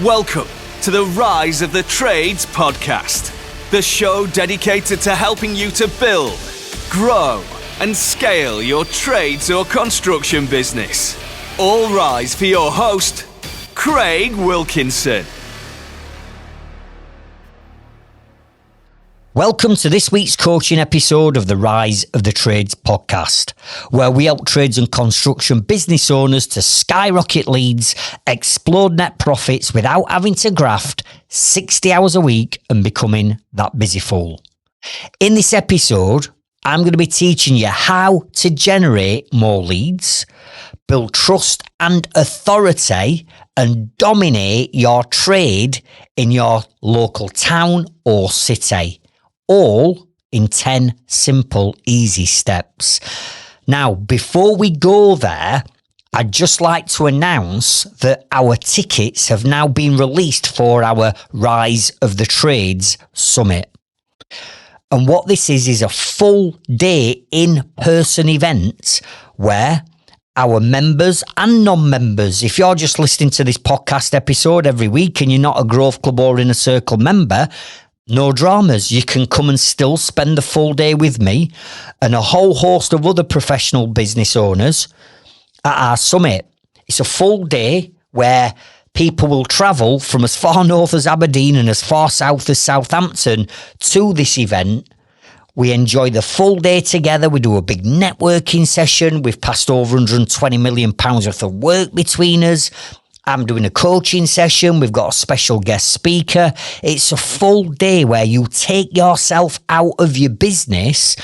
Welcome to the Rise of the Trades podcast, the show dedicated to helping you to build, grow, and scale your trades or construction business. All rise for your host, Craig Wilkinson. Welcome to this week's coaching episode of the Rise of the Trades podcast, where we help trades and construction business owners to skyrocket leads, explode net profits without having to graft 60 hours a week and becoming that busy fool. In this episode, I'm going to be teaching you how to generate more leads, build trust and authority, and dominate your trade in your local town or city. All in 10 simple, easy steps. Now, before we go there, I'd just like to announce that our tickets have now been released for our Rise of the Trades Summit. And what this is a full day in-person event where our members and non-members, if you're just listening to this podcast episode every week and you're not a Growth Club or Inner Circle member, no dramas. You can come and still spend the full day with me and a whole host of other professional business owners at our summit. It's a full day where people will travel from as far north as Aberdeen and as far south as Southampton to this event. We enjoy the full day together. We do a big networking session. We've passed over £120 million worth of work between us. I'm doing a coaching session. We've got a special guest speaker. It's a full day where you take yourself out of your business,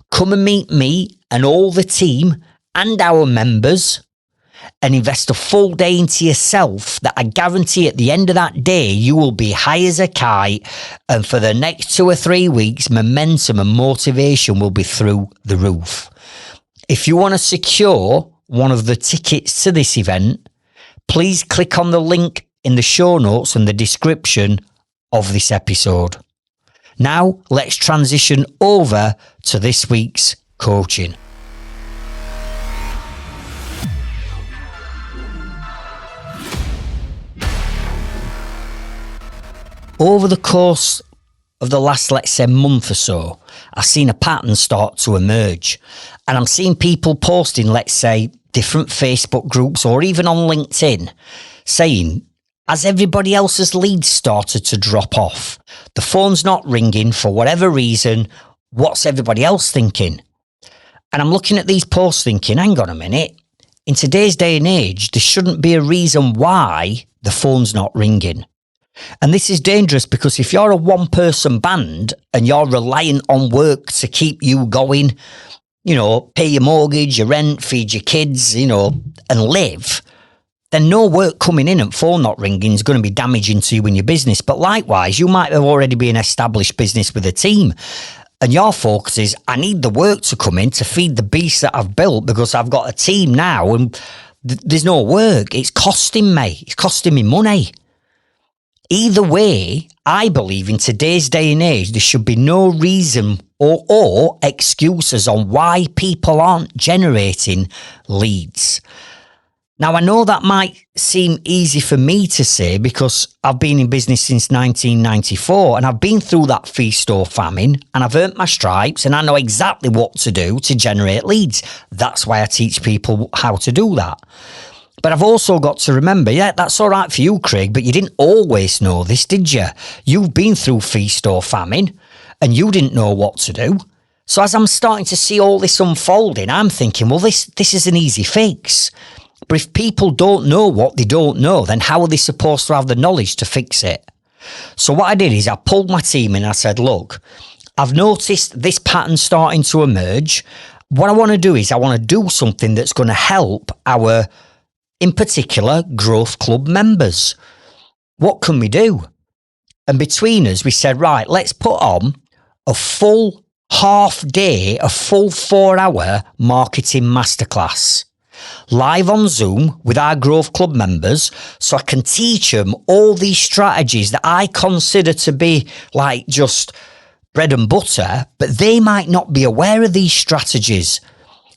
come and meet me and all the team and our members and invest a full day into yourself that I guarantee at the end of that day, you will be high as a kite. And for the next 2 or 3 weeks, momentum and motivation will be through the roof. If you want to secure one of the tickets to this event, please click on the link in the show notes and the description of this episode. Now, let's transition over to this week's coaching. Over the course of the last, let's say, month or so, I've seen a pattern start to emerge. And I'm seeing people posting, let's say, different Facebook groups or even on LinkedIn saying, as everybody else's leads started to drop off, the phone's not ringing for whatever reason, what's everybody else thinking? And I'm looking at these posts thinking, hang on a minute, in today's day and age, there shouldn't be a reason why the phone's not ringing. And this is dangerous because if you're a one-person band and you're reliant on work to keep you going, you know, pay your mortgage, your rent, feed your kids, you know, and live, then no work coming in and phone not ringing is going to be damaging to you in your business. But likewise, you might have already been an established business with a team and your focus is, I need the work to come in to feed the beast that I've built because I've got a team now and there's no work. It's costing me. It's costing me money. Either way, I believe in today's day and age, there should be no reason or excuses on why people aren't generating leads. Now, I know that might seem easy for me to say because I've been in business since 1994 and I've been through that feast or famine and I've earned my stripes and I know exactly what to do to generate leads. That's why I teach people how to do that. But I've also got to remember, yeah, that's all right for you, Craig, but you didn't always know this, did you? You've been through feast or famine and you didn't know what to do. So as I'm starting to see all this unfolding, I'm thinking, well, this is an easy fix. But if people don't know what they don't know, then how are they supposed to have the knowledge to fix it? So what I did is I pulled my team in and I said, look, I've noticed this pattern starting to emerge. What I want to do is I want to do something that's going to help our, in particular, Growth Club members. What can we do? And between us, we said, right, let's put on a full half day, a full 4-hour marketing masterclass live on Zoom with our Growth Club members so I can teach them all these strategies that I consider to be like just bread and butter, but they might not be aware of these strategies.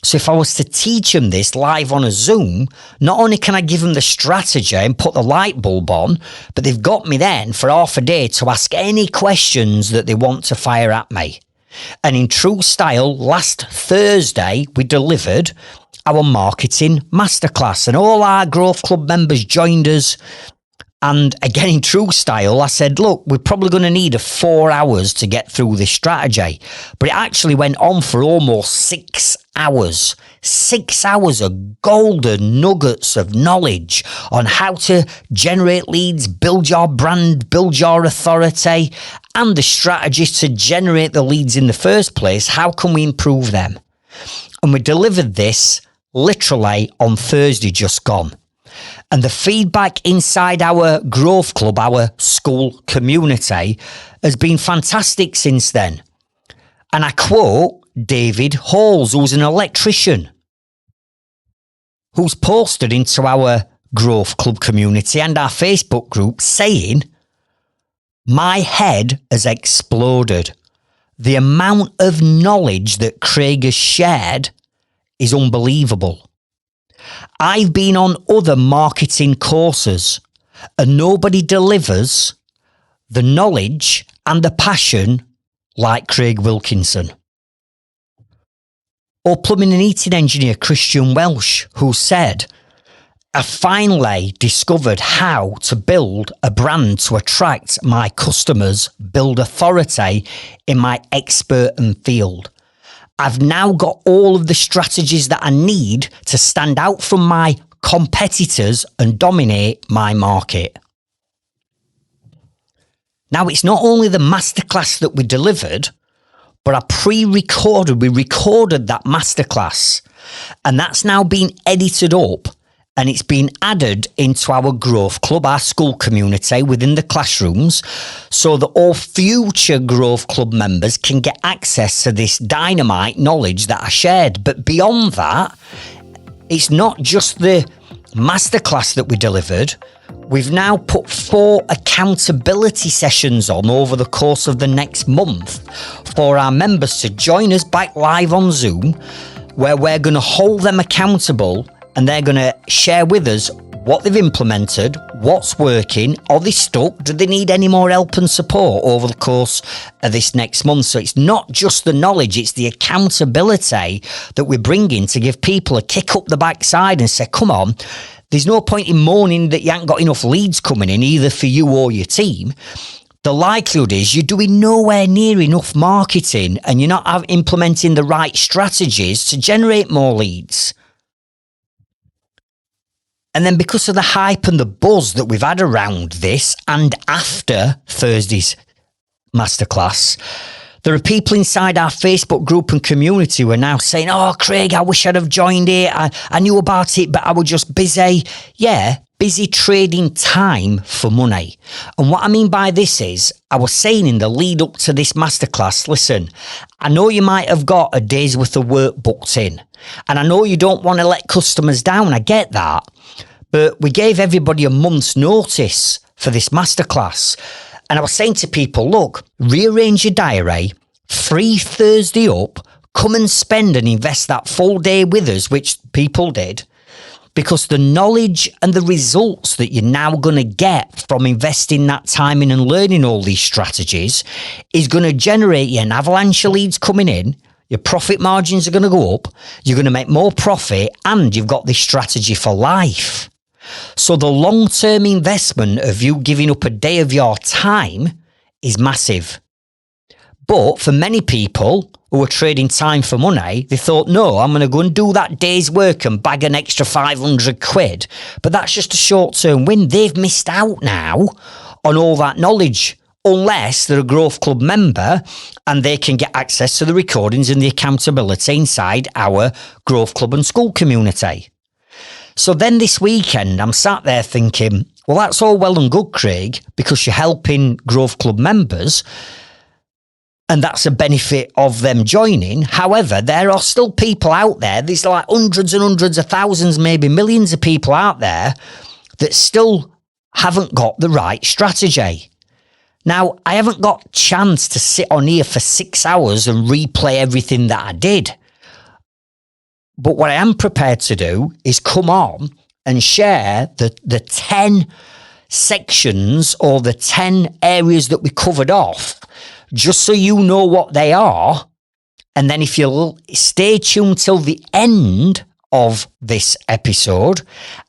So if I was to teach them this live on a Zoom, not only can I give them the strategy and put the light bulb on, but they've got me then for half a day to ask any questions that they want to fire at me. And in true style, last Thursday, we delivered our marketing masterclass and all our Growth Club members joined us. And again, in true style, I said, look, we're probably going to need 4 hours to get through this strategy. But it actually went on for almost 6 hours. 6 hours of golden nuggets of knowledge on how to generate leads, build your brand, build your authority, and the strategies to generate the leads in the first place. How can we improve them? And we delivered this literally on Thursday just gone. And the feedback inside our Growth Club, our school community, has been fantastic since then. And I quote David Halls, who's an electrician, who's posted into our Growth Club community and our Facebook group saying, "My head has exploded. The amount of knowledge that Craig has shared is unbelievable. I've been on other marketing courses and nobody delivers the knowledge and the passion like Craig Wilkinson." Or plumbing and heating engineer Christian Welsh, who said, "I finally discovered how to build a brand to attract my customers, build authority in my expert field. I've now got all of the strategies that I need to stand out from my competitors and dominate my market." Now, it's not only the masterclass that we delivered, but we recorded that masterclass, and that's now been edited up and it's been added into our Growth Club, our school community within the classrooms, so that all future Growth Club members can get access to this dynamite knowledge that I shared. But beyond that, it's not just the masterclass that we delivered. We've now put 4 accountability sessions on over the course of the next month for our members to join us back live on Zoom, where we're going to hold them accountable and they're going to share with us what they've implemented, what's working, are they stuck, do they need any more help and support over the course of this next month. So it's not just the knowledge, it's the accountability that we're bringing to give people a kick up the backside and say, come on, there's no point in moaning that you haven't got enough leads coming in, either for you or your team. The likelihood is you're doing nowhere near enough marketing and you're not implementing the right strategies to generate more leads. And then because of the hype and the buzz that we've had around this and after Thursday's masterclass, there are people inside our Facebook group and community who are now saying, "Oh, Craig, I wish I'd have joined it. I knew about it, but I was just busy." Yeah, busy trading time for money. And what I mean by this is, I was saying in the lead up to this masterclass, listen, I know you might have got a day's worth of work booked in, and I know you don't want to let customers down. I get that. But we gave everybody a month's notice for this masterclass. And I was saying to people, look, rearrange your diary, free Thursday up, come and spend and invest that full day with us, which people did, because the knowledge and the results that you're now going to get from investing that time in and learning all these strategies is going to generate you an avalanche of leads coming in. Your profit margins are going to go up. You're going to make more profit and you've got this strategy for life. So the long-term investment of you giving up a day of your time is massive. But for many people who are trading time for money, they thought, no, I'm going to go and do that day's work and bag an extra 500 quid. But that's just a short-term win. They've missed out now on all that knowledge, unless they're a Growth Club member and they can get access to the recordings and the accountability inside our Growth Club and school community. So then this weekend, I'm sat there thinking, well, that's all well and good, Craig, because you're helping Growth Club members and that's a benefit of them joining. However, there are still people out there, there's like hundreds and hundreds of thousands, maybe millions of people out there that still haven't got the right strategy. Now, I haven't got a chance to sit on here for 6 hours and replay everything that I did. But what I am prepared to do is come on and share the 10 sections or the 10 areas that we covered off, just so you know what they are. And then if you'll stay tuned till the end of this episode,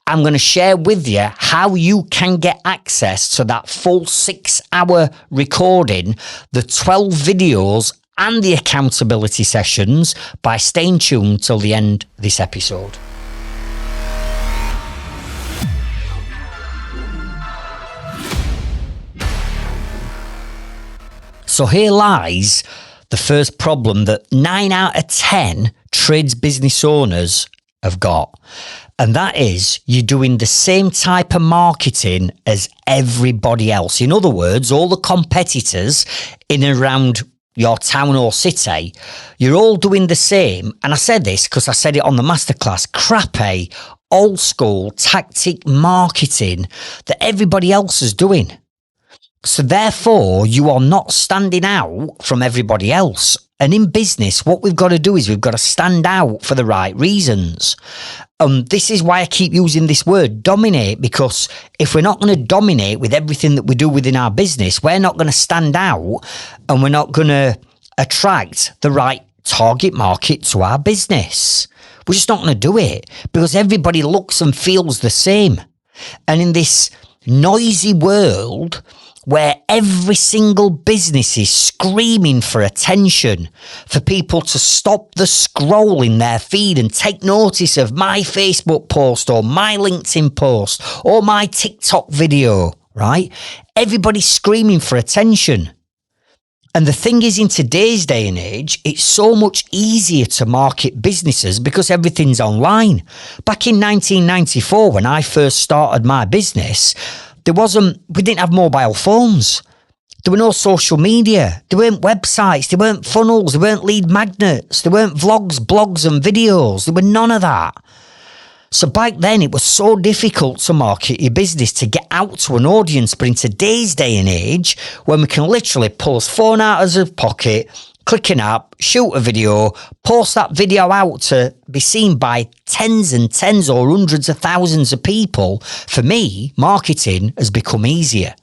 I'm going to share with you how you can get access to that full 6-hour recording, the 12 videos and the accountability sessions by staying tuned till the end of this episode. So here lies the first problem that 9 out of 10 trades business owners have got. And that is, you're doing the same type of marketing as everybody else. In other words, all the competitors in and around your town or city, you're all doing the same. And I said this because I said it on the masterclass, crappy, old school tactic marketing that everybody else is doing. So therefore, you are not standing out from everybody else. And in business, what we've got to do is we've got to stand out for the right reasons. This is why I keep using this word, dominate, because if we're not going to dominate with everything that we do within our business, we're not going to stand out and we're not going to attract the right target market to our business. We're just not going to do it because everybody looks and feels the same. And in this noisy world, where every single business is screaming for attention, for people to stop the scroll in their feed and take notice of my Facebook post or my LinkedIn post or my TikTok video, right? Everybody's screaming for attention. And the thing is, in today's day and age, it's so much easier to market businesses because everything's online. Back in 1994, when I first started my business, we didn't have mobile phones. There were no social media. There weren't websites. There weren't funnels. There weren't lead magnets. There weren't vlogs, blogs and videos. There were none of that. So back then it was so difficult to market your business, to get out to an audience. But in today's day and age, when we can literally pull his phone out of his pocket, click an app, shoot a video, post that video out to be seen by tens and tens or hundreds of thousands of people, for me, marketing has become easier.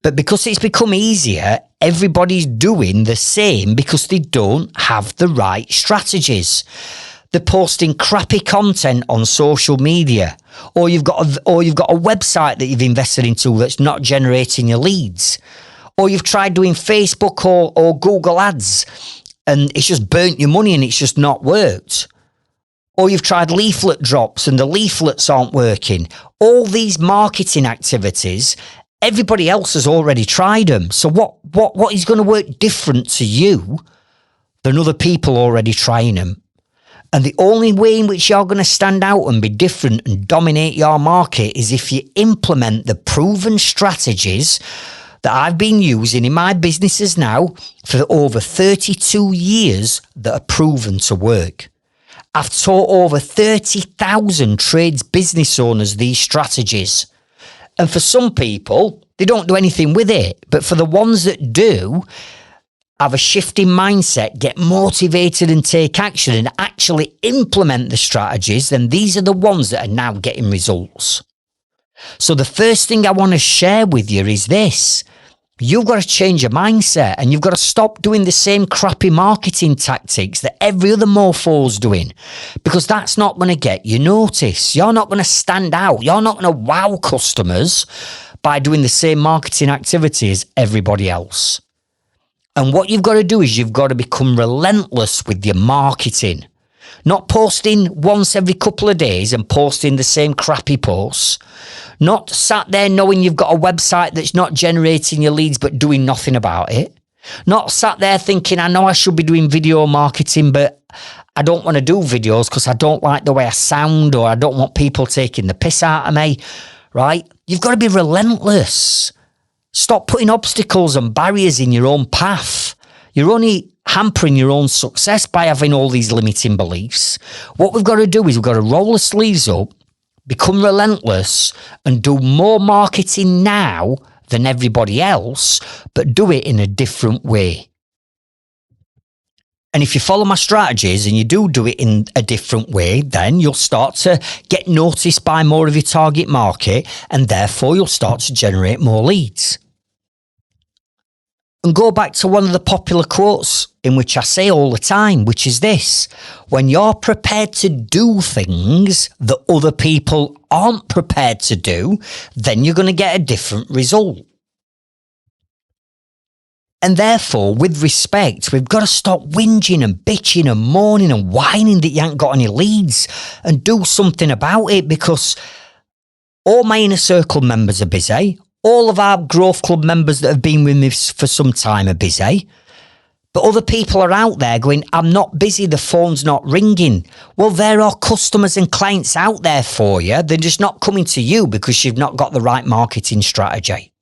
But because it's become easier, everybody's doing the same because they don't have the right strategies. They're posting crappy content on social media, or you've got a website that you've invested into that's not generating your leads. Or you've tried doing Facebook or Google ads and it's just burnt your money and it's just not worked. Or you've tried leaflet drops and the leaflets aren't working. All these marketing activities, everybody else has already tried them. So what is going to work different to you than other people already trying them? And the only way in which you're going to stand out and be different and dominate your market is if you implement the proven strategies that I've been using in my businesses now for over 32 years that are proven to work. I've taught over 30,000 trades business owners these strategies. And for some people, they don't do anything with it. But for the ones that do, have a shifting mindset, get motivated and take action and actually implement the strategies, then these are the ones that are now getting results. So the first thing I want to share with you is this. You've got to change your mindset and you've got to stop doing the same crappy marketing tactics that every other mofo's doing, because that's not going to get you notice. You're not going to stand out. You're not going to wow customers by doing the same marketing activity as everybody else. And what you've got to do is you've got to become relentless with your marketing. Not posting once every couple of days and posting the same crappy posts. Not sat there knowing you've got a website that's not generating your leads but doing nothing about it. Not sat there thinking, I know I should be doing video marketing, but I don't want to do videos because I don't like the way I sound, or I don't want people taking the piss out of me, right? You've got to be relentless. Stop putting obstacles and barriers in your own path. You're only hampering your own success by having all these limiting beliefs. What we've got to do is we've got to roll the sleeves up, become relentless, and do more marketing now than everybody else, but do it in a different way. And if you follow my strategies and you do it in a different way, then you'll start to get noticed by more of your target market, and therefore you'll start to generate more leads. And go back to one of the popular quotes in which I say all the time, which is this: when you're prepared to do things that other people aren't prepared to do, then you're going to get a different result. And therefore, with respect, we've got to stop whinging and bitching and moaning and whining that you ain't got any leads, and do something about it, because all my inner circle members are busy. All of our growth club members that have been with me for some time are busy. But other people are out there going, I'm not busy, the phone's not ringing. Well, there are customers and clients out there for you. They're just not coming to you because you've not got the right marketing strategy.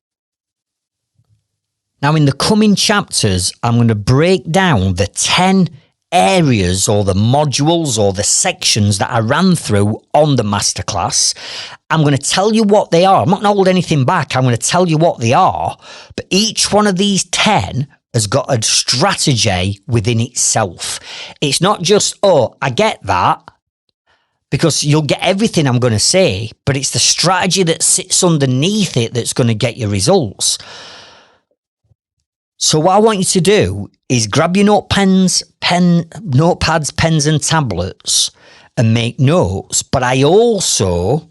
Now, in the coming chapters, I'm going to break down the 10 areas or the modules or the sections that I ran through on the masterclass. I'm going to tell you what they are. I'm not going to hold anything back. I'm going to tell you what they are. But each one of these 10 has got a strategy within itself. It's not just, oh, I get that, because you'll get everything I'm going to say, but it's the strategy that sits underneath it that's going to get your results. So what I want you to do is grab your notepads, pens and tablets and make notes. But I also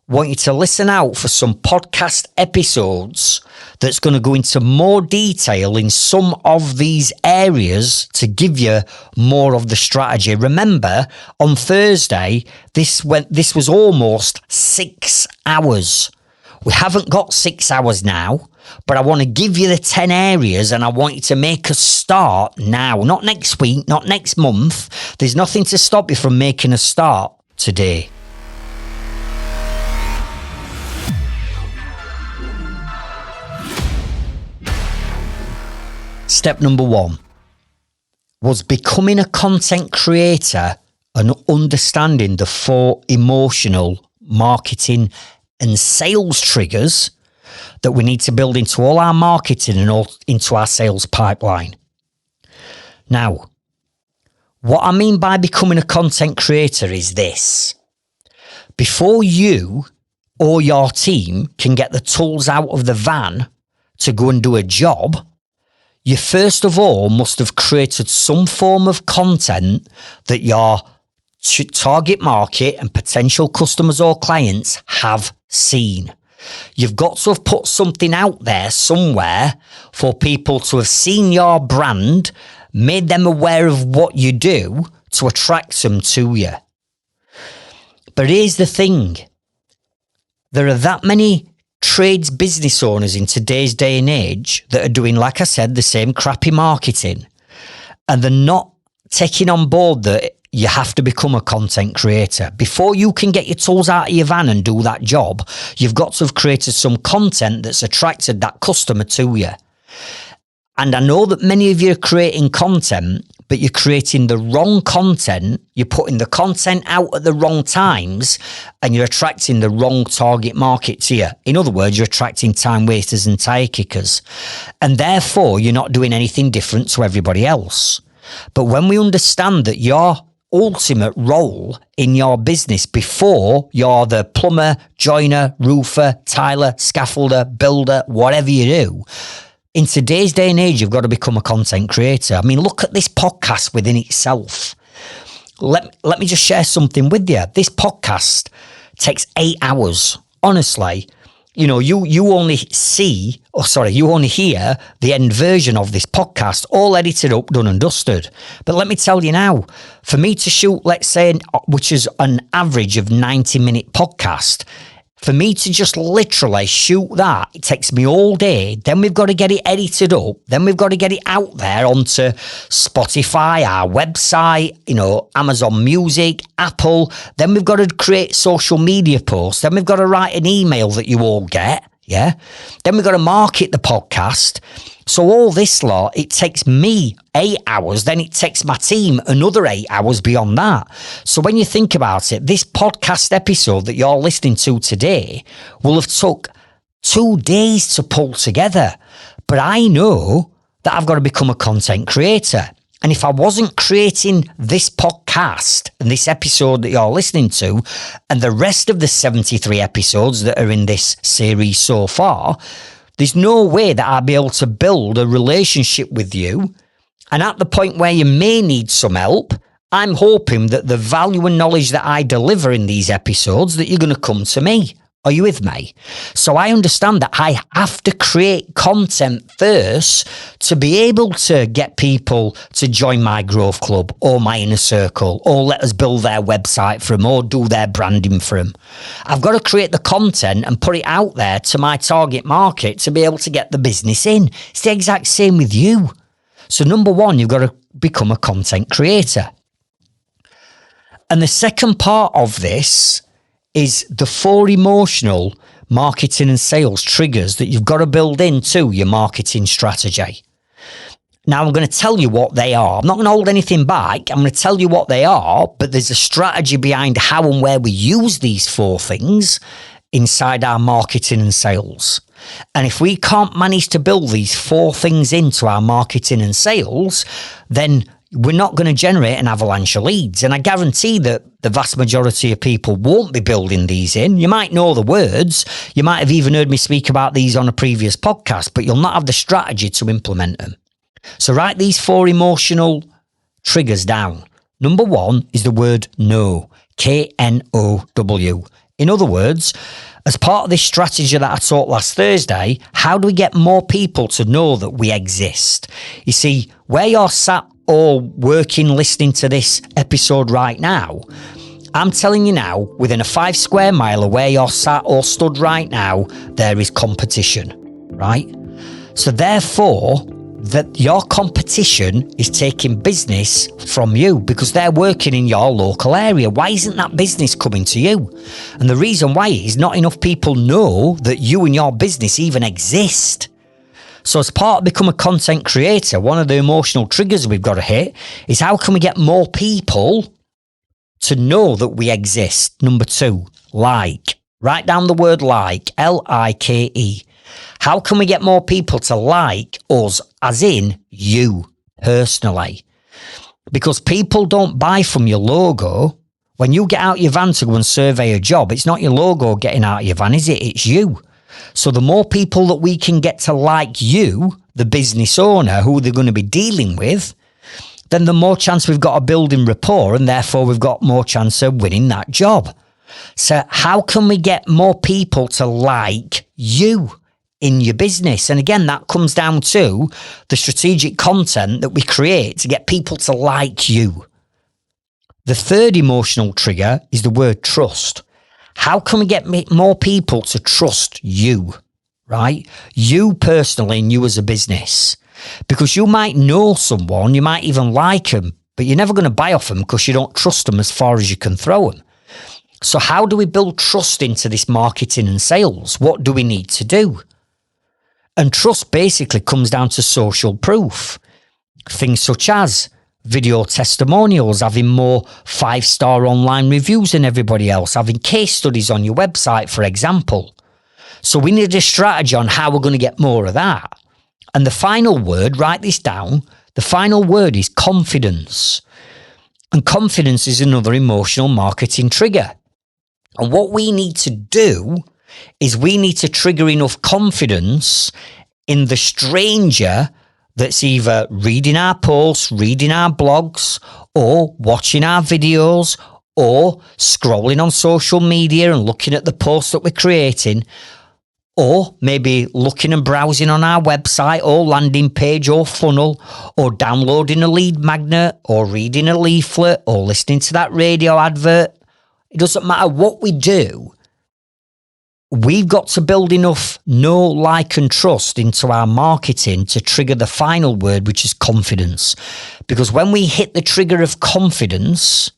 want you to listen out for some podcast episodes that's going to go into more detail in some of these areas to give you more of the strategy. Remember, on Thursday, this was almost 6 hours. We haven't got 6 hours now, but I want to give you the 10 areas, and I want you to make a start now, not next week, not next month. There's nothing to stop you from making a start today. Step number 1 was becoming a content creator and understanding the 4 emotional marketing and sales triggers that we need to build into all our marketing and all into our sales pipeline. Now, what I mean by becoming a content creator is this: before you or your team can get the tools out of the van to go and do a job, you first of all must have created some form of content that your target market and potential customers or clients have seen. You've got to have put something out there somewhere for people to have seen your brand, made them aware of what you do to attract them to you. But here's the thing. There are that many trades business owners in today's day and age that are doing, like I said, the same crappy marketing, and they're not taking on board that you have to become a content creator. Before you can get your tools out of your van and do that job, you've got to have created some content that's attracted that customer to you. And I know that many of you are creating content, but you're creating the wrong content. You're putting the content out at the wrong times, and you're attracting the wrong target market to you. In other words, you're attracting time wasters and tire kickers. And therefore, you're not doing anything different to everybody else. But when we understand that your ultimate role in your business, before you're the plumber, joiner, roofer, tiler, scaffolder, builder, whatever you do, in today's day and age, you've got to become a content creator. I mean, look at this podcast within itself. Let me just share something with you. This podcast takes 8 hours. Honestly, you know, you only hear the end version of this podcast, all edited up, done and dusted. But let me tell you now, for me to shoot, let's say, which is an average of 90-minute podcast, for me to just literally shoot that, it takes me all day. Then we've got to get it edited up. Then we've got to get it out there onto Spotify, our website, Amazon Music, Apple. Then we've got to create social media posts. Then we've got to write an email that you all get. Yeah. Then we've got to market the podcast. So all this lot, it takes me 8 hours. Then it takes my team another 8 hours beyond that. So when you think about it, this podcast episode that you're listening to today will have took 2 days to pull together. But I know that I've got to become a content creator. And if I wasn't creating this podcast and this episode that you're listening to, and the rest of the 73 episodes that are in this series so far, there's no way that I'd be able to build a relationship with you. And at the point where you may need some help, I'm hoping that the value and knowledge that I deliver in these episodes, that you're going to come to me. Are you with me? So I understand that I have to create content first to be able to get people to join my growth club or my inner circle, or let us build their website for them or do their branding for them. I've got to create the content and put it out there to my target market to be able to get the business in. It's the exact same with you. So number one, you've got to become a content creator. And the second part of this is the 4 emotional marketing and sales triggers that you've got to build into your marketing strategy. Now, I'm going to tell you what they are. I'm not going to hold anything back. I'm going to tell you what they are, but there's a strategy behind how and where we use these 4 things inside our marketing and sales. And if we can't manage to build these 4 things into our marketing and sales, then we're not going to generate an avalanche of leads. And I guarantee that the vast majority of people won't be building these in. You might know the words. You might have even heard me speak about these on a previous podcast, but you'll not have the strategy to implement them. So write these 4 emotional triggers down. Number 1 is the word no, K-N-O-W. In other words, as part of this strategy that I taught last Thursday, how do we get more people to know that we exist? You see, where you're sat or working, listening to this episode right now, I'm telling you now, within a 5 square mile of where you're sat or stood right now, there is competition, right? So therefore, that your competition is taking business from you because they're working in your local area. Why isn't that business coming to you? And the reason why is not enough people know that you and your business even exist. So as part of become a content creator, one of the emotional triggers we've got to hit is how can we get more people to know that we exist? Number 2, like. Write down the word like, L-I-K-E. How can we get more people to like us, as in you personally? Because people don't buy from your logo. When you get out your van to go and survey a job, it's not your logo getting out of your van, is it? It's you. So the more people that we can get to like you, the business owner, who they're going to be dealing with, then the more chance we've got of building rapport, and therefore we've got more chance of winning that job. So how can we get more people to like you in your business? And again, that comes down to the strategic content that we create to get people to like you. The third emotional trigger is the word trust. How can we get more people to trust you, right? You personally and you as a business. Because you might know someone, you might even like them, but you're never going to buy off them because you don't trust them as far as you can throw them. So how do we build trust into this marketing and sales? What do we need to do? And trust basically comes down to social proof. Things such as video testimonials, having more 5-star online reviews than everybody else, having case studies on your website, for example. So we need a strategy on how we're going to get more of that. And the final word, write this down, the final word is confidence. And confidence is another emotional marketing trigger. And what we need to do is we need to trigger enough confidence in the stranger that's either reading our posts, reading our blogs, or watching our videos, or scrolling on social media and looking at the posts that we're creating, or maybe looking and browsing on our website or landing page or funnel, or downloading a lead magnet, or reading a leaflet, or listening to that radio advert. It doesn't matter what we do. We've got to build enough know, like, and trust into our marketing to trigger the final word, which is confidence. Because when we hit the trigger of confidence,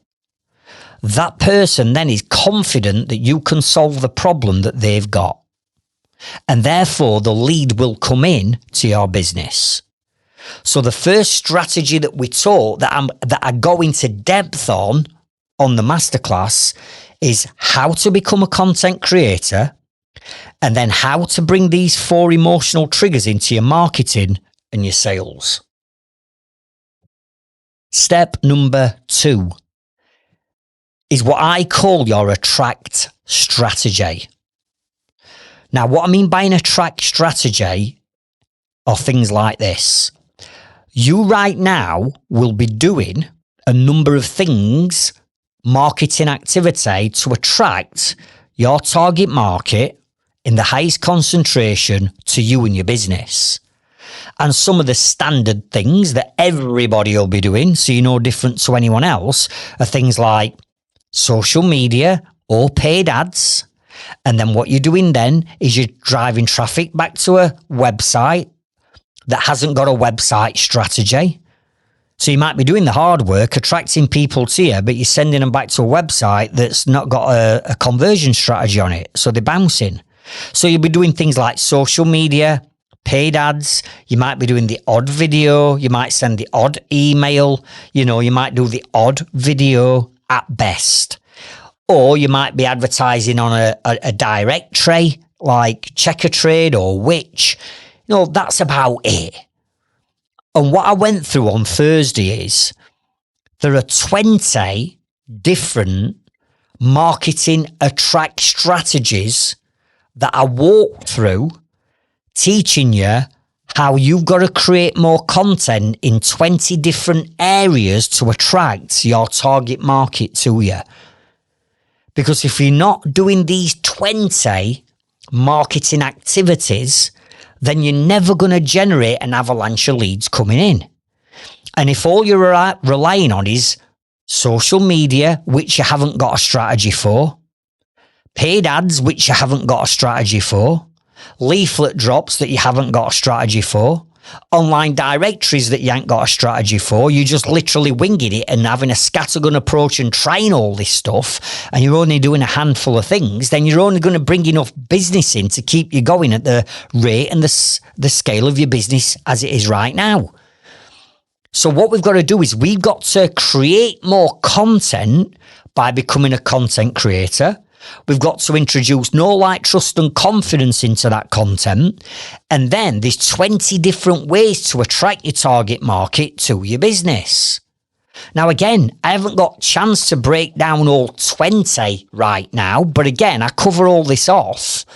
that person then is confident that you can solve the problem that they've got. And therefore, the lead will come in to your business. So the first strategy that we taught that I go into depth on the masterclass is how to become a content creator, and then how to bring these 4 emotional triggers into your marketing and your sales. Step number 2 is what I call your attract strategy. Now, what I mean by an attract strategy are things like this. You right now will be doing a number of things, marketing activity, to attract your target market in the highest concentration to you and your business. And some of the standard things that everybody will be doing, so you're no different to anyone else, are things like social media or paid ads. And then what you're doing then is you're driving traffic back to a website that hasn't got a website strategy. So you might be doing the hard work, attracting people to you, but you're sending them back to a website that's not got a conversion strategy on it. So they're bouncing. So you'll be doing things like social media, paid ads. You might be doing the odd video. You might send the odd email. You might do the odd video at best. Or you might be advertising on a directory like Checkatrade or Which. That's about it. And what I went through on Thursday is there are 20 different marketing attract strategies that I walked through, teaching you how you've got to create more content in 20 different areas to attract your target market to you. Because if you're not doing these 20 marketing activities, then you're never going to generate an avalanche of leads coming in. And if all you're relying on is social media, which you haven't got a strategy for, paid ads, which you haven't got a strategy for, leaflet drops that you haven't got a strategy for, online directories that you ain't got a strategy for, you're just literally winging it and having a scattergun approach and trying all this stuff, and you're only doing a handful of things, then you're only going to bring enough business in to keep you going at the rate and the scale of your business as it is right now. So what we've got to do is we've got to create more content by becoming a content creator. We've got to introduce know, like, trust and confidence into that content. And then there's 20 different ways to attract your target market to your business. Now, again, I haven't got a chance to break down all 20 right now. But again, I cover all this off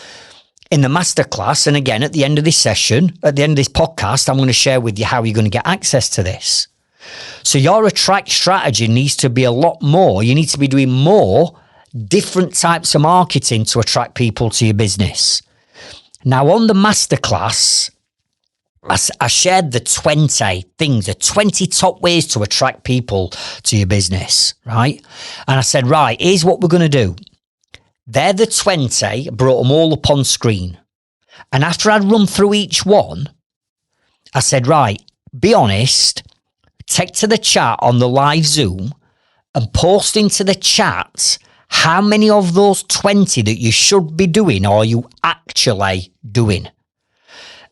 in the masterclass. And again, at the end of this session, at the end of this podcast, I'm going to share with you how you're going to get access to this. So your attract strategy needs to be a lot more. You need to be doing more different types of marketing to attract people to your business. Now, on the masterclass, I shared the 20 things, the 20 top ways to attract people to your business, right? And I said, right, here's what we're going to do. They're the 20, I brought them all up on screen. And after I'd run through each one, I said, right, be honest, take to the chat on the live Zoom and post into the chat how many of those 20 that you should be doing are you actually doing?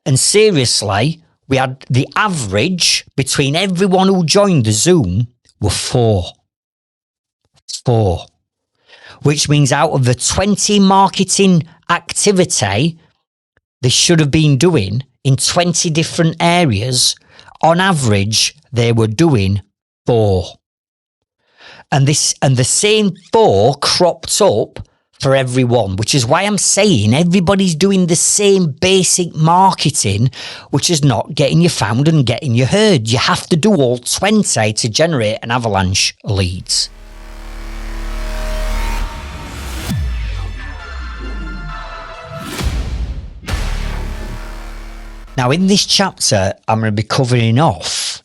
And seriously, we had the average between everyone who joined the Zoom were 4. 4. Which means out of the 20 marketing activity they should have been doing in 20 different areas, on average, they were doing 4. And the same 4 cropped up for everyone, which is why I'm saying everybody's doing the same basic marketing, which is not getting you found and getting you heard. You have to do all 20 to generate an avalanche of leads. Now, in this chapter, I'm going to be covering off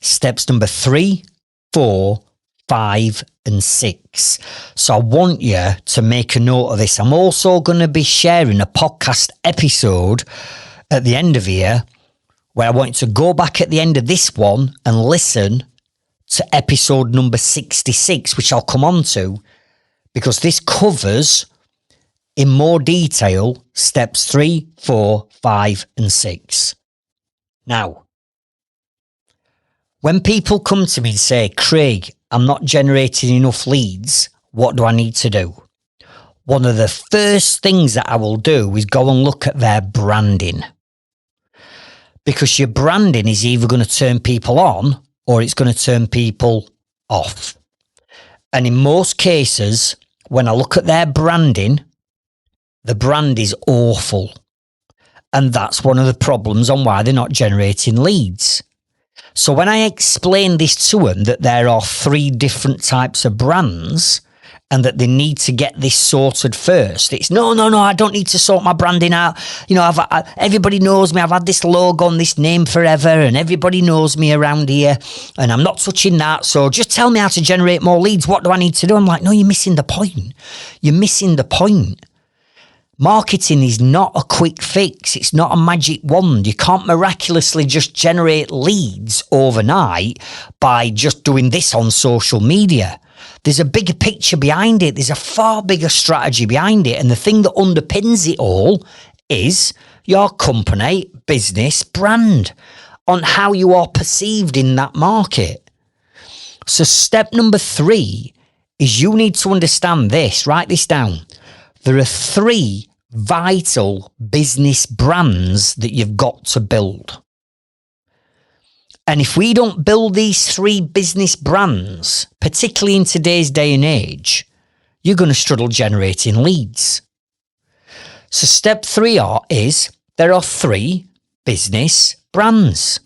steps number 3, 4, 5 and 6. So I want you to make a note of this. I'm also going to be sharing a podcast episode at the end of here where I want you to go back at the end of this one and listen to episode number 66, which I'll come on to, because this covers in more detail steps 3, 4, 5 and 6. Now, when people come to me and say, Craig, I'm not generating enough leads, what do I need to do? One of the first things that I will do is go and look at their branding. Because your branding is either going to turn people on or it's going to turn people off. And in most cases, when I look at their branding, the brand is awful. And that's one of the problems on why they're not generating leads. So when I explain this to them, that there are 3 different types of brands and that they need to get this sorted first, it's no, I don't need to sort my branding out. You know, everybody knows me. I've had this logo and this name forever, and everybody knows me around here, and I'm not touching that. So just tell me how to generate more leads. What do I need to do? I'm like, no, you're missing the point. You're missing the point. Marketing is not a quick fix. It's not a magic wand. You can't miraculously just generate leads overnight by just doing this on social media. There's a bigger picture behind it. There's a far bigger strategy behind it. And the thing that underpins it all is your company, business, brand, on how you are perceived in that market. So step number 3 is you need to understand this. Write this down. There are 3 vital business brands that you've got to build. And if we don't build these 3 business brands, particularly in today's day and age, you're going to struggle generating leads. So step 3 is there are 3 business brands.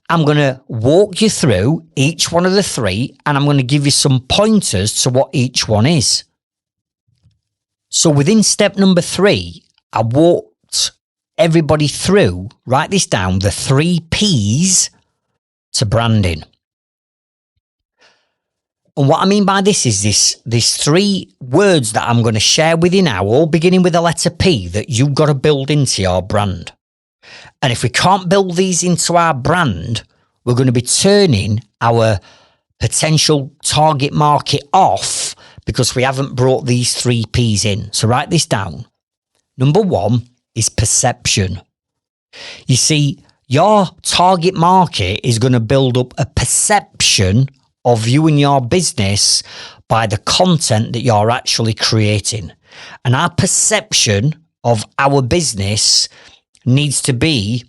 I'm going to walk you through each one of the 3, and I'm going to give you some pointers to what each one is. So within step number 3, I walked everybody through, write this down, the 3 P's to branding. And what I mean by this is these 3 words that I'm going to share with you now, all beginning with the letter P, that you've got to build into your brand. And if we can't build these into our brand, we're going to be turning our potential target market off because we haven't brought these 3 P's in. So write this down. Number 1 is perception. You see, your target market is going to build up a perception of you and your business by the content that you're actually creating. And our perception of our business needs to be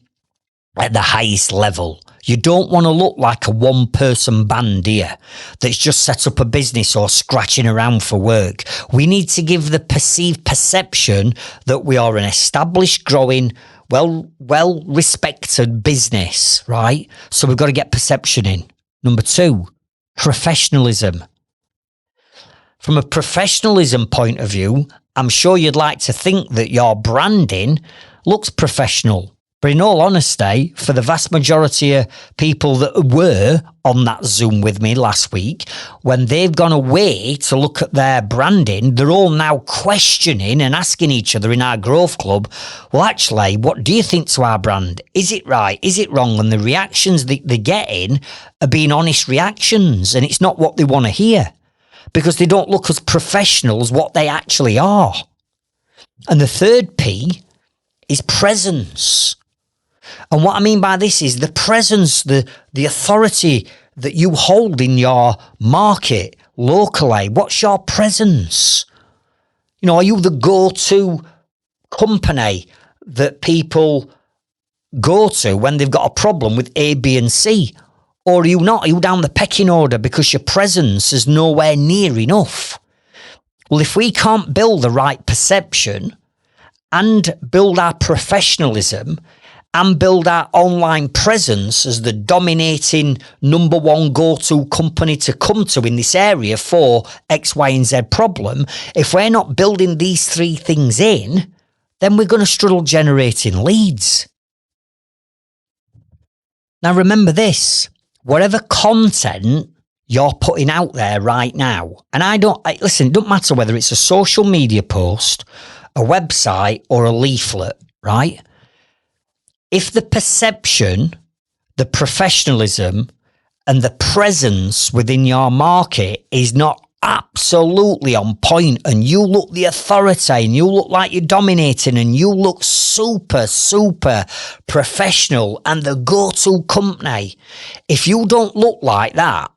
at the highest level. You don't want to look like a one-person band here that's just set up a business or scratching around for work. We need to give the perceived perception that we are an established, growing, well-respected business, right? So we've got to get perception in. Number 2, professionalism. From a professionalism point of view, I'm sure you'd like to think that your branding looks professional. But in all honesty, for the vast majority of people that were on that Zoom with me last week, when they've gone away to look at their branding, they're all now questioning and asking each other in our growth club, well, actually, what do you think to our brand? Is it right? Is it wrong? And the reactions that they're getting are being honest reactions, and it's not what they want to hear because they don't look as professional as what they actually are. And the 3rd P is presence. And what I mean by this is the presence, the authority that you hold in your market locally. What's your presence? You know, are you the go-to company that people go to when they've got a problem with A, B, and C? Or are you not? Are you down the pecking order because your presence is nowhere near enough? Well, if we can't build the right perception and build our professionalism and build our online presence as the dominating number 1 go-to company to come to in this area for X, Y, and Z problem, if we're not building these 3 things in, then we're going to struggle generating leads. Now remember this, whatever content you're putting out there right now, and listen, it doesn't matter whether it's a social media post, a website, or a leaflet, right? If the perception, the professionalism, and the presence within your market is not absolutely on point, and you look the authority, and you look like you're dominating, and you look super, super professional and the go-to company, if you don't look like that,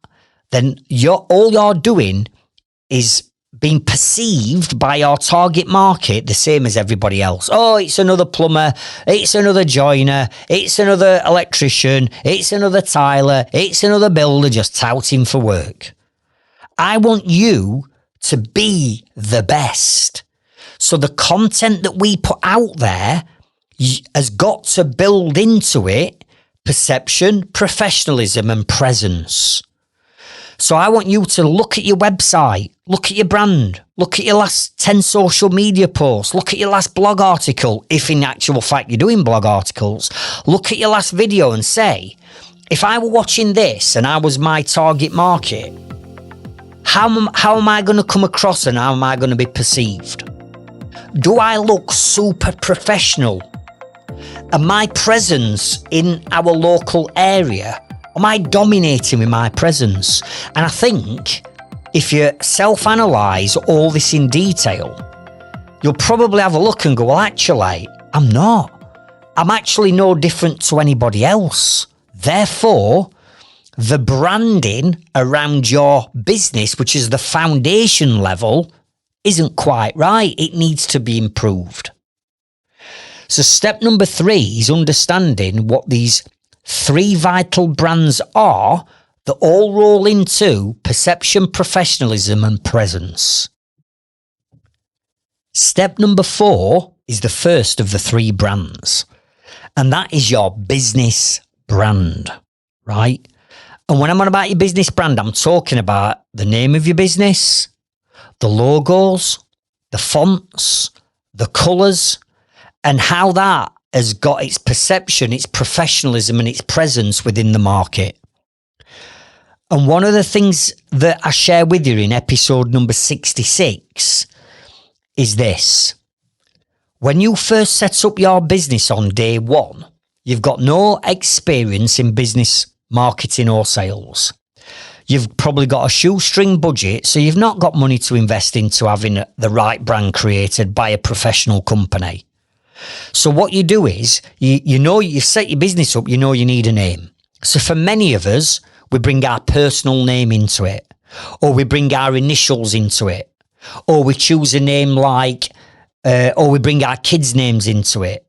then all you're doing is being perceived by our target market the same as everybody else. Oh, it's another plumber, it's another joiner, it's another electrician, it's another tiler, it's another builder just touting for work. I want you to be the best. So the content that we put out there has got to build into it perception, professionalism, and presence. So I want you to look at your website, look at your brand, look at your last 10 social media posts, look at your last blog article, if in actual fact you're doing blog articles, look at your last video and say, if I were watching this and I was my target market, how am I going to come across and how am I going to be perceived? Do I look super professional? And my presence in our local area, am I dominating with my presence? And I think if you self-analyse all this in detail, you'll probably have a look and go, well, actually, I'm not. I'm actually no different to anybody else. Therefore, the branding around your business, which is the foundation level, isn't quite right. It needs to be improved. So step number 3 is understanding what these 3 vital brands are that all roll into perception, professionalism, and presence. Step number 4 is the first of the 3 brands, and that is your business brand, right? And when I'm on about your business brand, I'm talking about the name of your business, the logos, the fonts, the colours, and how that has got its perception, its professionalism, and its presence within the market. And one of the things that I share with you in episode number 66 is this. When you first set up your business on day 1, you've got no experience in business marketing or sales. You've probably got a shoestring budget, so you've not got money to invest into having the right brand created by a professional company. So what you do is, you know, you set your business up, you know you need a name. So for many of us, we bring our personal name into it, or we bring our initials into it, or we choose a name like, or we bring our kids' names into it,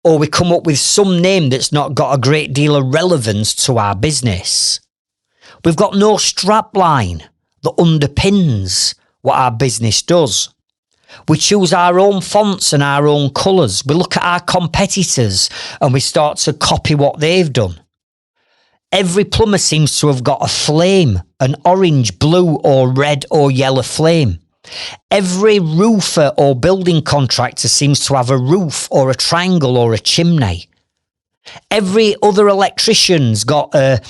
or we come up with some name that's not got a great deal of relevance to our business. We've got no strapline that underpins what our business does. We choose our own fonts and our own colours. We look at our competitors and we start to copy what they've done. Every plumber seems to have got a flame, an orange, blue or red or yellow flame. Every roofer or building contractor seems to have a roof or a triangle or a chimney. Every other electrician's got a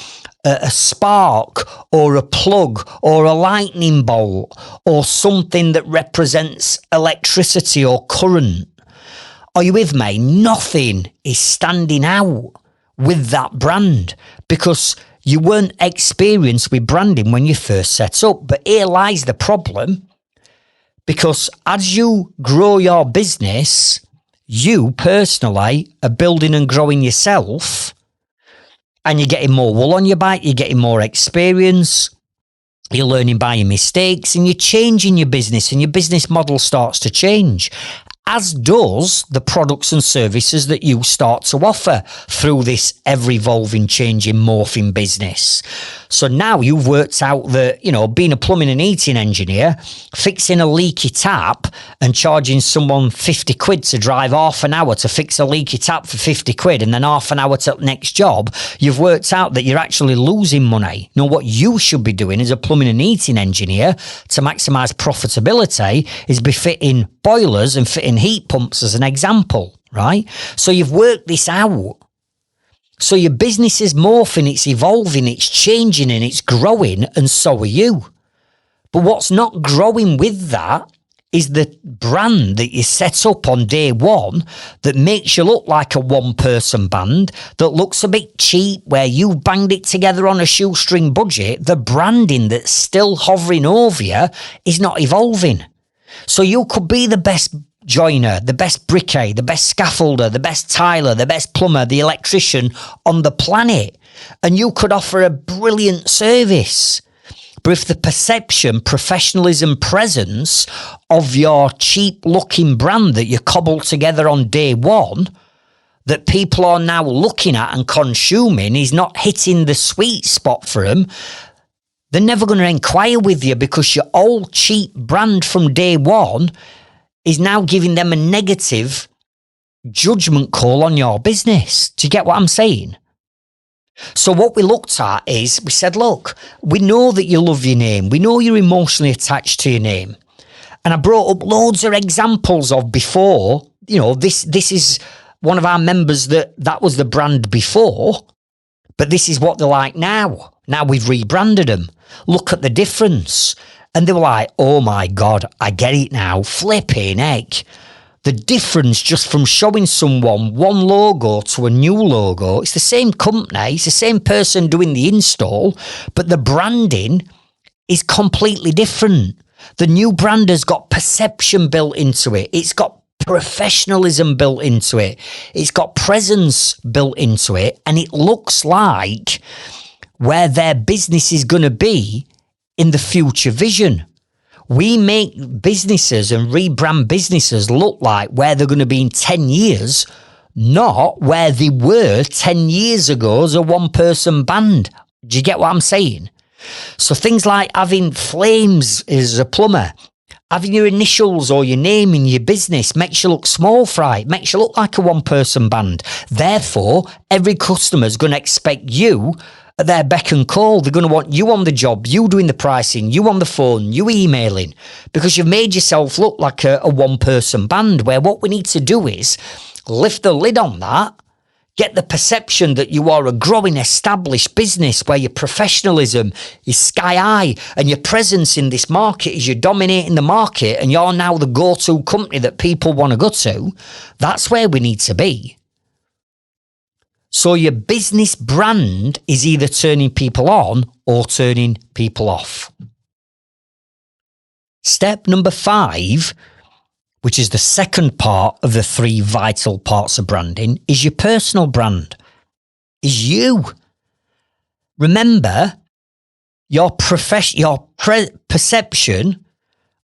spark or a plug or a lightning bolt or something that represents electricity or current. Are you with me? Nothing is standing out with that brand because you weren't experienced with branding when you first set up. But here lies the problem, because as you grow your business, you personally are building and growing yourself, and you're getting more wool on your back, you're getting more experience, you're learning by your mistakes, and you're changing your business, and your business model starts to change, as does the products and services that you start to offer through this ever-evolving, changing, morphing business. So now you've worked out that, you know, being a plumbing and heating engineer, fixing a leaky tap and charging someone 50 quid to drive half an hour to fix a leaky tap for 50 quid and then half an hour to the next job, you've worked out that you're actually losing money. Now, what you should be doing as a plumbing and heating engineer to maximise profitability is be fitting boilers and fitting heat pumps as an example, right? So you've worked this out. So your business is morphing, it's evolving, it's changing and it's growing, and so are you. But what's not growing with that is the brand that you set up on day 1 that makes you look like a one-person band, that looks a bit cheap, where you banged it together on a shoestring budget. The branding that's still hovering over you is not evolving. So you could be the best joiner, the best brickie, the best scaffolder, the best tiler, the best plumber, the electrician on the planet, and you could offer a brilliant service. But if the perception, professionalism, presence of your cheap looking brand that you cobbled together on day one, that people are now looking at and consuming, is not hitting the sweet spot for them, they're never going to inquire with you, because your old cheap brand from day one is now giving them a negative judgment call on your business. Do you get what I'm saying? So what we looked at is, we said, look, we know that you love your name. We know you're emotionally attached to your name. And I brought up loads of examples of before, this is one of our members that was the brand before, but this is what they're like now. Now we've rebranded them. Look at the difference. And they were like, oh my God, I get it now. Flipping heck. The difference just from showing someone one logo to a new logo, it's the same company, it's the same person doing the install, but the branding is completely different. The new brand has got perception built into it. It's got professionalism built into it. It's got presence built into it. And it looks like where their business is going to be in the future vision. We make businesses and rebrand businesses look like where they're going to be in 10 years, not where they were 10 years ago as a one-person band. Do you get what I'm saying? So things like having flames as a plumber, having your initials or your name in your business makes you look small fry, makes you look like a one-person band. Therefore, every customer is going to expect you at their beck and call. They're going to want you on the job, you doing the pricing, you on the phone, you emailing, because you've made yourself look like a one-person band, where what we need to do is lift the lid on that, get the perception that you are a growing, established business where your professionalism is sky high and your presence in this market is you're dominating the market and you're now the go-to company that people want to go to. That's where we need to be. So your business brand is either turning people on or turning people off. Step number 5, which is the second part of the 3 vital parts of branding, is your personal brand. Is you. Remember, your perception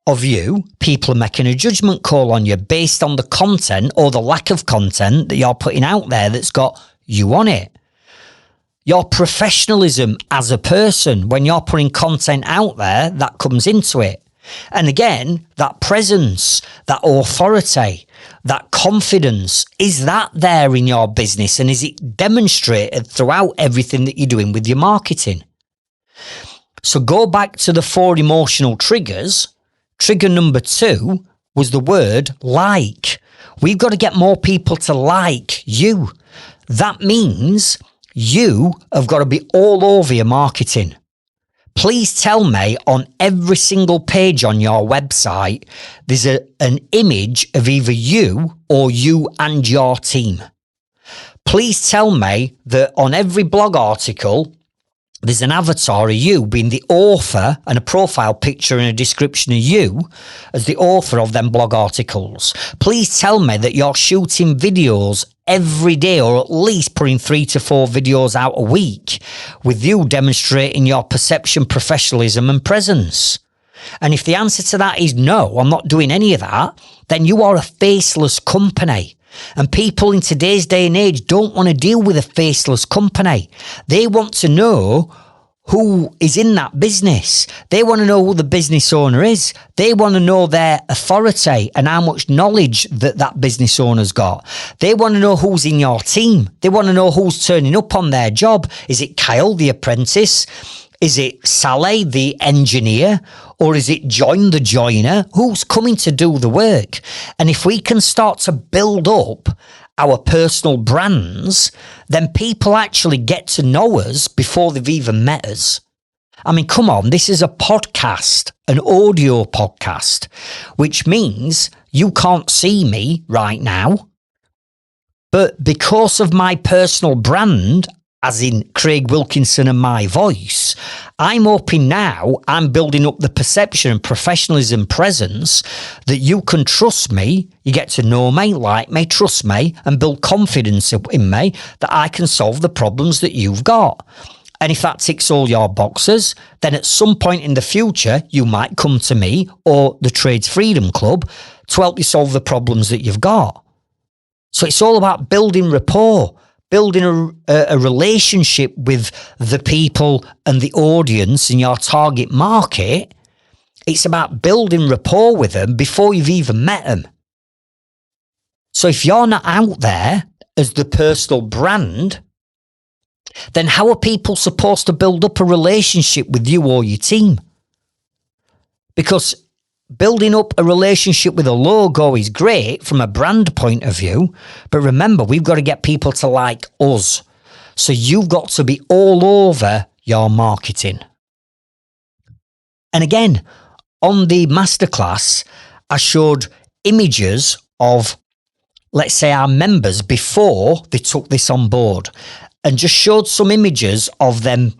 of you, people are making a judgment call on you based on the content or the lack of content that you're putting out there that's got you on it. Your professionalism as a person, when you're putting content out there, that comes into it. And again, that presence, that authority, that confidence, is that there in your business, and is it demonstrated throughout everything that you're doing with your marketing? So go back to the 4 emotional triggers. Trigger number 2 was the word like. We've got to get more people to like you. That means you have got to be all over your marketing. Please tell me on every single page on your website, there's an image of either you or you and your team. Please tell me that on every blog article, there's an avatar of you being the author and a profile picture and a description of you as the author of them blog articles. Please tell me that you're shooting videos every day, or at least putting 3 to 4 videos out a week with you demonstrating your perception, professionalism and presence. And if the answer to that is no, I'm not doing any of that, then you are a faceless company. And people in today's day and age don't want to deal with a faceless company. They want to know who is in that business. They want to know who the business owner is. They want to know their authority and how much knowledge that business owner's got. They want to know who's in your team. They want to know who's turning up on their job. Is it Kyle, the apprentice? Is it Sally, the engineer? Or is it John, the joiner? Who's coming to do the work? And if we can start to build up our personal brands, then people actually get to know us before they've even met us. I mean, come on, this is a podcast, an audio podcast, which means you can't see me right now. But because of my personal brand, as in Craig Wilkinson and my voice, I'm hoping now I'm building up the perception and professionalism presence that you can trust me, you get to know me, like me, trust me, and build confidence in me that I can solve the problems that you've got. And if that ticks all your boxes, then at some point in the future, you might come to me or the Trades Freedom Club to help you solve the problems that you've got. So it's all about building rapport, building a relationship with the people and the audience in your target market. It's about building rapport with them before you've even met them. So if you're not out there as the personal brand, then how are people supposed to build up a relationship with you or your team? Because building up a relationship with a logo is great from a brand point of view, but remember, we've got to get people to like us. So you've got to be all over your marketing. And again, on the masterclass, I showed images of, let's say, our members before they took this on board, and just showed some images of them,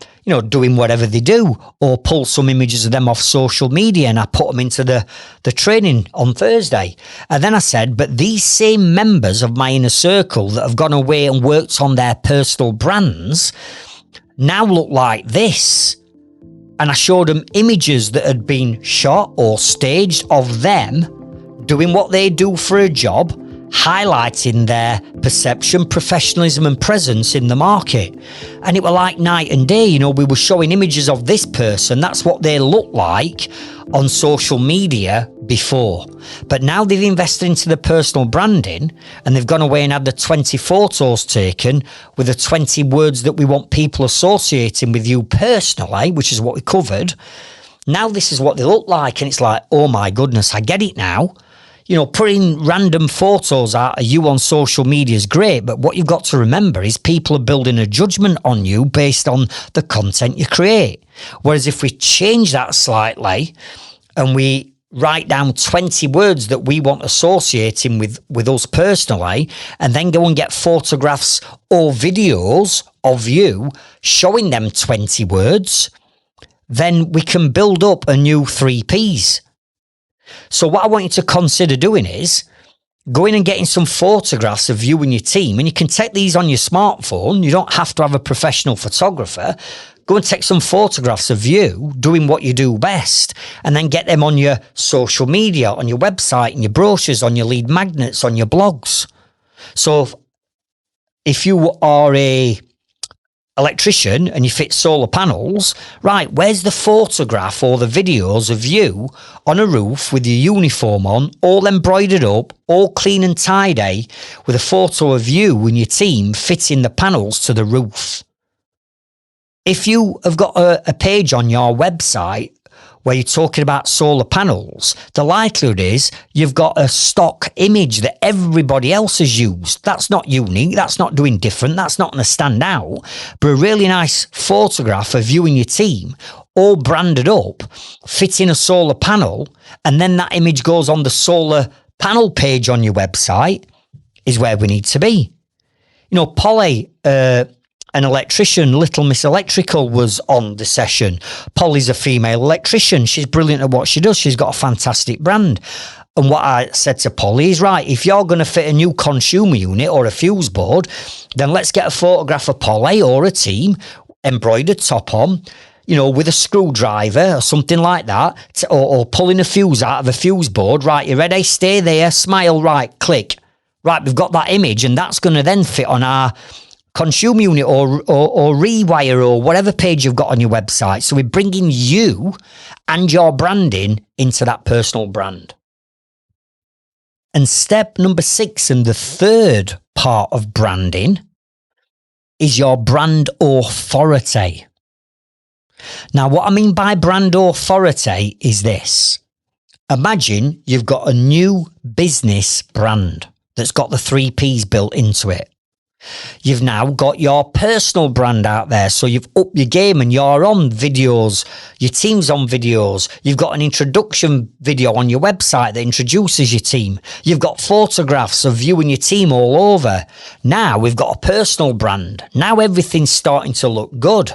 doing whatever they do, or pull some images of them off social media, and I put them into the training on Thursday. And then I said, but these same members of my inner circle that have gone away and worked on their personal brands now look like this. And I showed them images that had been shot or staged of them doing what they do for a job, highlighting their perception, professionalism and presence in the market. And it were like night and day. We were showing images of this person. That's what they look like on social media before. But now they've invested into the personal branding and they've gone away and had the 20 photos taken with the 20 words that we want people associating with you personally, which is what we covered. Now this is what they look like. And it's like, oh my goodness, I get it now. Putting random photos out of you on social media is great, but what you've got to remember is people are building a judgment on you based on the content you create. Whereas if we change that slightly and we write down 20 words that we want associating with us personally, and then go and get photographs or videos of you showing them 20 words, then we can build up a new 3Ps. So what I want you to consider doing is going and getting some photographs of you and your team, and you can take these on your smartphone. You don't have to have a professional photographer. Go and take some photographs of you doing what you do best, and then get them on your social media, on your website, in your brochures, on your lead magnets, on your blogs. So if you are a electrician and you fit solar panels, right, where's the photograph or the videos of you on a roof with your uniform on, all embroidered up, all clean and tidy, with a photo of you and your team fitting the panels to the roof? If you have got a page on your website where you're talking about solar panels, the likelihood is you've got a stock image that everybody else has used. That's not unique. That's not doing different. That's not going to stand out. But a really nice photograph of you and your team, all branded up, fitting a solar panel, and then that image goes on the solar panel page on your website, is where we need to be. Polly, an electrician, Little Miss Electrical, was on the session. Polly's a female electrician. She's brilliant at what she does. She's got a fantastic brand. And what I said to Polly is, right, if you're going to fit a new consumer unit or a fuse board, then let's get a photograph of Polly or a team, embroidered top on, with a screwdriver or something like that, or pulling a fuse out of a fuse board. Right, you ready? Stay there, smile, right, click. Right, we've got that image, and that's going to then fit on our consumer unit or rewire or whatever page you've got on your website. So we're bringing you and your branding into that personal brand. And step number 6, and the third part of branding, is your brand authority. Now, what I mean by brand authority is this. Imagine you've got a new business brand that's got the 3Ps built into it. You've now got your personal brand out there. So you've upped your game and you're on videos. Your team's on videos. You've got an introduction video on your website that introduces your team. You've got photographs of you and your team all over. Now we've got a personal brand. Now everything's starting to look good.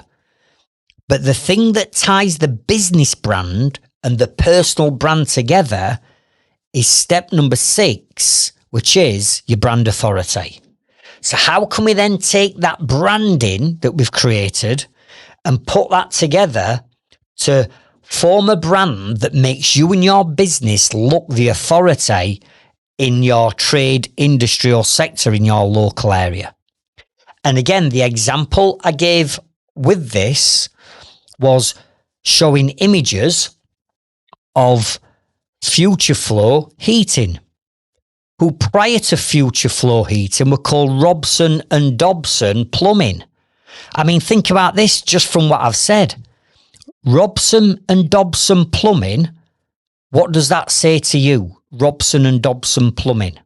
But the thing that ties the business brand and the personal brand together is step number 6, which is your brand authority. So how can we then take that branding that we've created and put that together to form a brand that makes you and your business look the authority in your trade, industry or sector in your local area. And again, the example I gave with this was showing images of Future Flow Heating, who prior to Future Flow Heating were called Robson and Dobson Plumbing. I mean, think about this just from what I've said. Robson and Dobson Plumbing, what does that say to you? Robson and Dobson Plumbing.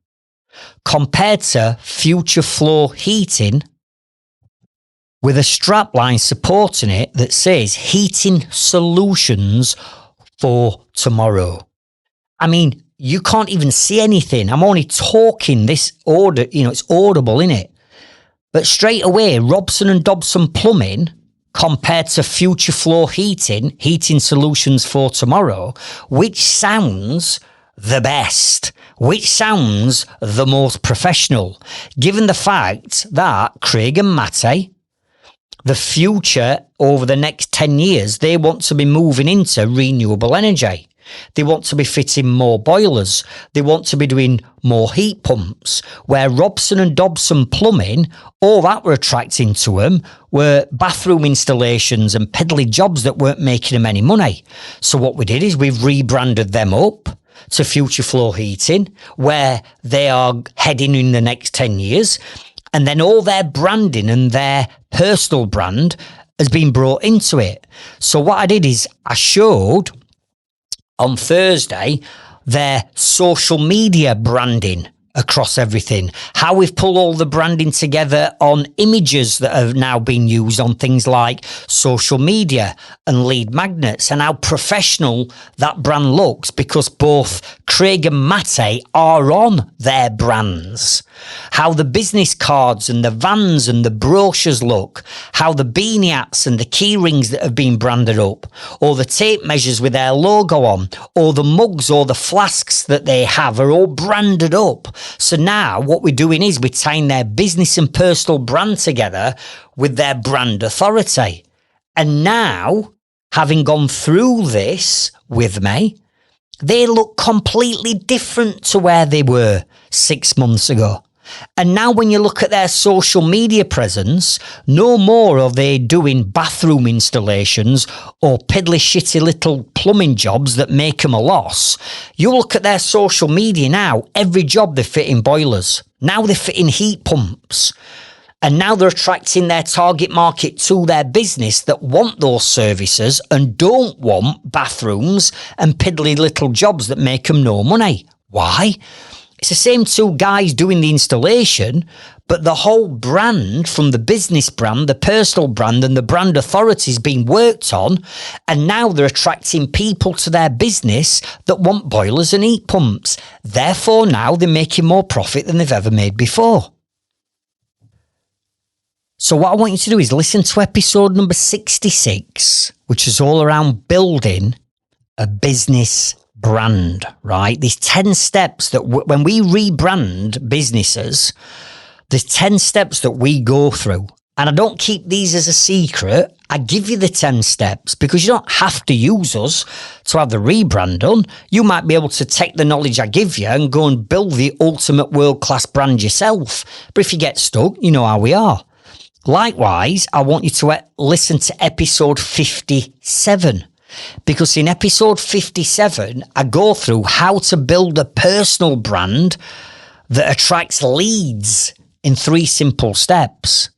Compared to Future Flow Heating, with a strapline supporting it that says Heating Solutions for Tomorrow. I mean, you can't even see anything. I'm only talking this order, it's audible, innit? But straight away, Robson and Dobson Plumbing compared to Future Flow Heating, Heating Solutions for Tomorrow, which sounds the best, which sounds the most professional, given the fact that Craig and Matty, the future over the next 10 years, they want to be moving into renewable energy. They want to be fitting more boilers. They want to be doing more heat pumps. Where Robson and Dobson Plumbing, all that were attracting to them were bathroom installations and piddly jobs that weren't making them any money. So what we did is we've rebranded them up to Future Flow Heating, where they are heading in the next 10 years. And then all their branding and their personal brand has been brought into it. So what I did is I showed on Thursday their social media branding across everything, how we've pulled all the branding together on images that have now been used on things like social media and lead magnets, and how professional that brand looks because both Craig and Matty are on their brands. How the business cards and the vans and the brochures look, how the beanie hats and the key rings that have been branded up, or the tape measures with their logo on, or the mugs or the flasks that they have are all branded up. So now what we're doing is we're tying their business and personal brand together with their brand authority. And now, having gone through this with me, they look completely different to where they were 6 months ago. And now when you look at their social media presence, no more are they doing bathroom installations or piddly shitty little plumbing jobs that make them a loss. You look at their social media now, every job they're fitting boilers. Now they're fitting heat pumps. And now they're attracting their target market to their business that want those services and don't want bathrooms and piddly little jobs that make them no money. Why? It's the same two guys doing the installation, but the whole brand, from the business brand, the personal brand and the brand authority is being worked on, and now they're attracting people to their business that want boilers and heat pumps. Therefore now they're making more profit than they've ever made before. So what I want you to do is listen to episode number 66, which is all around building a business brand, right? These 10 steps that when we rebrand businesses, there's 10 steps that we go through. And I don't keep these as a secret. I give you the 10 steps because you don't have to use us to have the rebrand done. You might be able to take the knowledge I give you and go and build the ultimate world-class brand yourself. But if you get stuck, you know how we are. Likewise, I want you to listen to episode 57. Because in episode 57, I go through how to build a personal brand that attracts leads in 3 simple steps.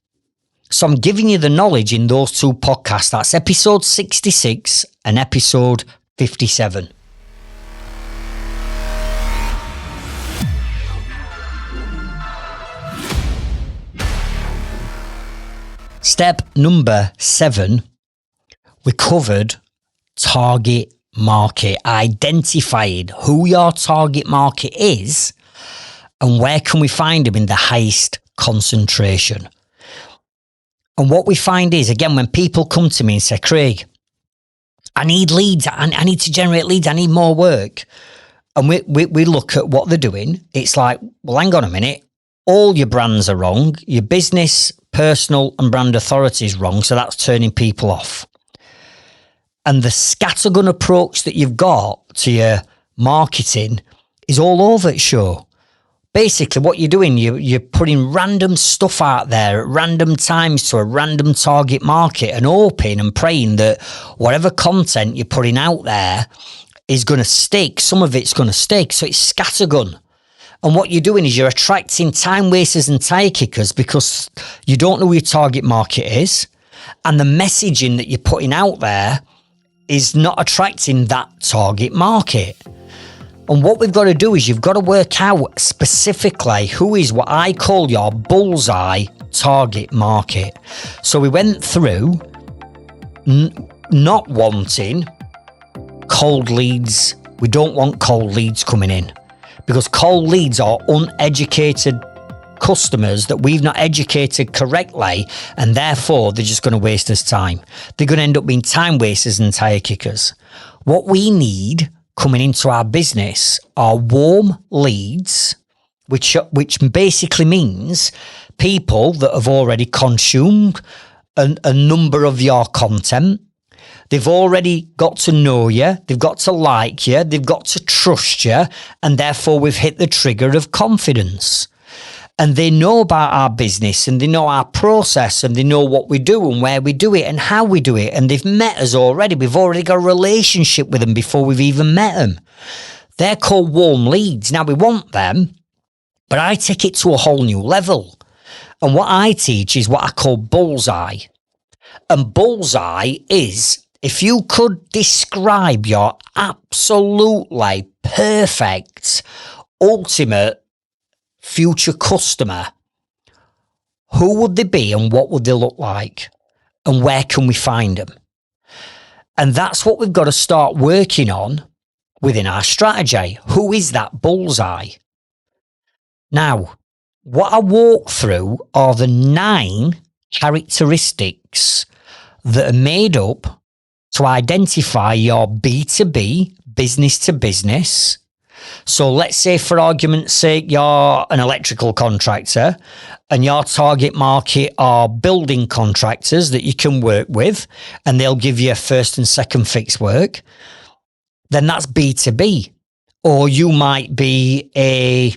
So I'm giving you the knowledge in those 2 podcasts. That's episode 66 and episode 57. Step number 7, we covered target market, identifying who your target market is and where can we find them in the highest concentration. And what we find is, again, when people come to me and say, Craig, I need leads, I need to generate leads, I need more work. And we look at what they're doing. It's like, well, hang on a minute. All your brands are wrong. Your business, personal and brand authority is wrong, so that's turning people off. And the scattergun approach that you've got to your marketing is all over it, show. Basically, what you're doing, you're putting random stuff out there at random times to a random target market and hoping and praying that whatever content you're putting out there is going to stick. Some of it's going to stick. So it's scattergun. And what you're doing is you're attracting time wasters and tire kickers because you don't know who your target market is. And the messaging that you're putting out there is not attracting that target market. And what we've got to do is you've got to work out specifically who is what I call your bullseye target market. So we went through not wanting cold leads. We don't want cold leads coming in because cold leads are uneducated customers that we've not educated correctly, and therefore they're just going to waste us time. They're going to end up being time wasters and tire kickers. What we need coming into our business are warm leads, which basically means people that have already consumed a number of your content. They've already got to know you, they've got to like you, they've got to trust you, and therefore we've hit the trigger of confidence. And they know about our business and they know our process and they know what we do and where we do it and how we do it. And they've met us already. We've already got a relationship with them before we've even met them. They're called warm leads. Now we want them, but I take it to a whole new level. And what I teach is what I call bullseye. And bullseye is if you could describe your absolutely perfect, ultimate future customer, who would they be and what would they look like and where can we find them? And that's what we've got to start working on within our strategy. Who is that bullseye? Now, what I walk through are the 9 characteristics that are made up to identify your B2B, business to business. So let's say, for argument's sake, you're an electrical contractor and your target market are building contractors that you can work with and they'll give you first and second fix work. Then that's B2B. Or you might be a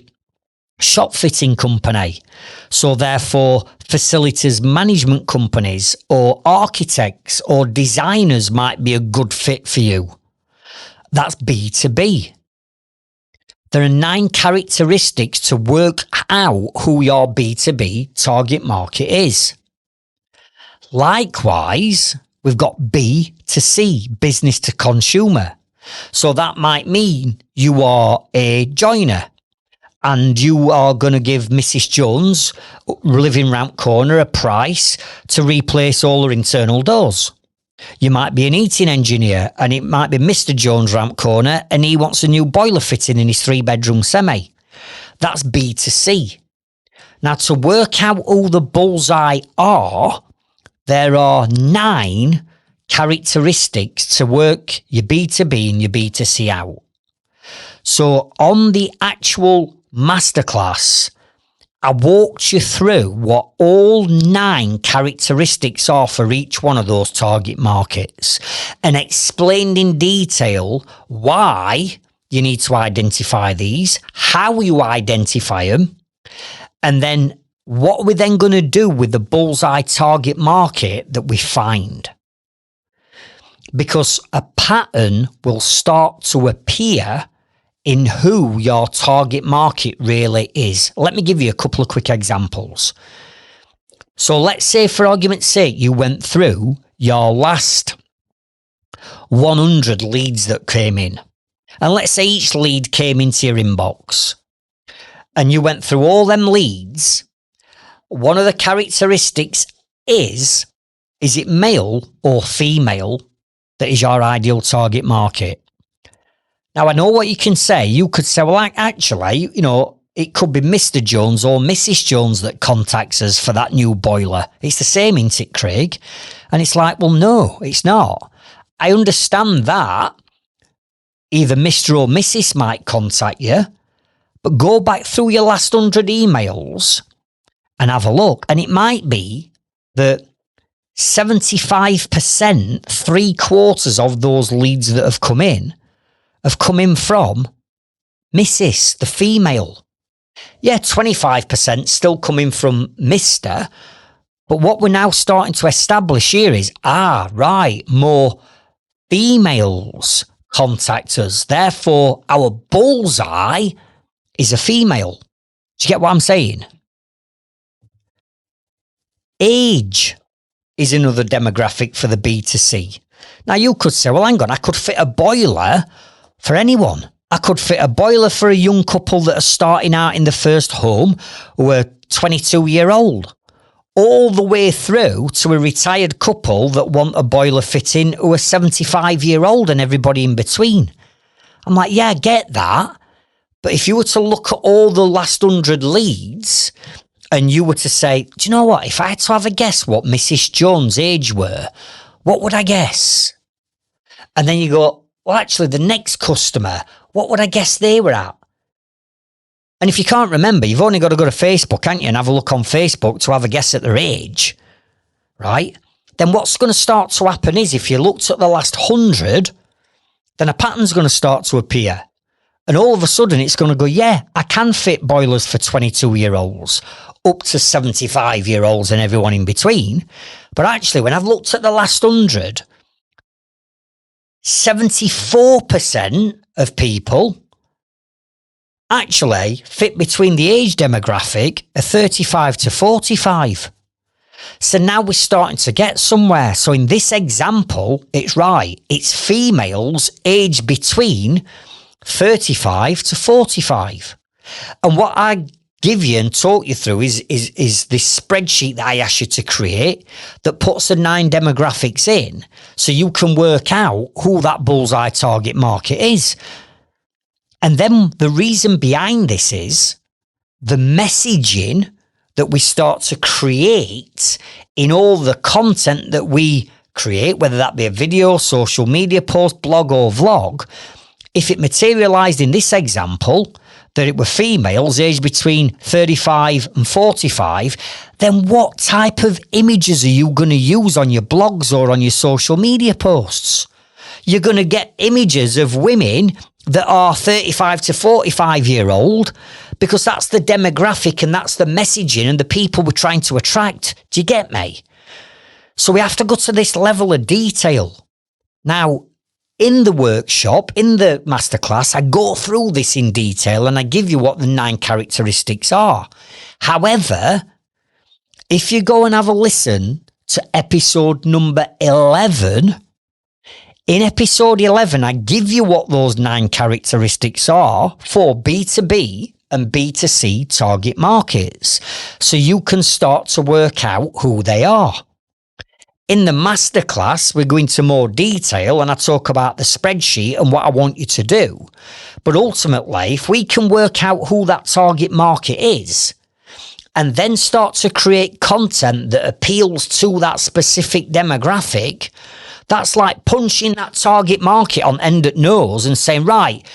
shop fitting company. So therefore, facilities management companies or architects or designers might be a good fit for you. That's B2B. There are 9 characteristics to work out who your B2B target market is. Likewise, we've got B to C, business to consumer. So that might mean you are a joiner and you are going to give Mrs. Jones, living round corner, a price to replace all her internal doors. You might be an heating engineer and it might be Mr. Jones round corner and he wants a new boiler fitting in his 3-bedroom semi. That's B to C. Now, to work out who the bullseye are, there are 9 characteristics to work your B2B and your B2C out. So on the actual masterclass, I walked you through what all 9 characteristics are for each one of those target markets and explained in detail why you need to identify these, how you identify them, and then what we're then going to do with the bullseye target market that we find. Because a pattern will start to appear in who your target market really is. Let me give you a couple of quick examples. So let's say, for argument's sake, you went through your last 100 leads that came in. And let's say each lead came into your inbox. And you went through all them leads. One of the characteristics is it male or female that is your ideal target market? Now, I know what you can say. You could say, well, actually, it could be Mr. Jones or Mrs. Jones that contacts us for that new boiler. It's the same, isn't it, Craig? And it's like, well, no, it's not. I understand that either Mr. or Mrs. might contact you, but go back through your last 100 emails and have a look. And it might be that 75%, 3/4 of those leads that have come in from Mrs., the female. Yeah, 25% still coming from Mr., but what we're now starting to establish here is, right, more females contact us. Therefore, our bullseye is a female. Do you get what I'm saying? Age is another demographic for the B2C. Now, you could say, well, hang on, I could fit a boiler for anyone. I could fit a boiler for a young couple that are starting out in the first home who are 22-year-old, all the way through to a retired couple that want a boiler fitting who are 75-year-old and everybody in between. I'm like, yeah, I get that. But if you were to look at all the last 100 leads and you were to say, do you know what? If I had to have a guess what Mrs. Jones' age were, what would I guess? And then you go, well, actually, the next customer, what would I guess they were at? And if you can't remember, you've only got to go to Facebook, can't you, and have a look on Facebook to have a guess at their age, right? Then what's going to start to happen is if you looked at the last 100, then a pattern's going to start to appear. And all of a sudden, it's going to go, yeah, I can fit boilers for 22-year-olds up to 75-year-olds and everyone in between. But actually, when I've looked at the last 100, 74% of people actually fit between the age demographic of 35 to 45. So now we're starting to get somewhere. So in this example, it's right. It's females aged between 35 to 45. And what I give you and talk you through is this spreadsheet that I asked you to create that puts the 9 demographics in so you can work out who that bullseye target market is. And then the reason behind this is the messaging that we start to create in all the content that we create, whether that be a video, social media post, blog or vlog. If it materialized in this example that it were females aged between 35 and 45, then what type of images are you going to use on your blogs or on your social media posts? You're going to get images of women that are 35 to 45-year-old because that's the demographic and that's the messaging and the people we're trying to attract. Do you get me? So we have to go to this level of detail. Now, in the workshop, in the masterclass, I go through this in detail and I give you what the 9 characteristics are. However, if you go and have a listen to episode number 11, in episode 11, I give you what those 9 characteristics are for B2B and B2C target markets, so you can start to work out who they are. In the masterclass, we go into more detail and I talk about the spreadsheet and what I want you to do. But ultimately, if we can work out who that target market is and then start to create content that appeals to that specific demographic, that's like punching that target market on end at nose and saying, right,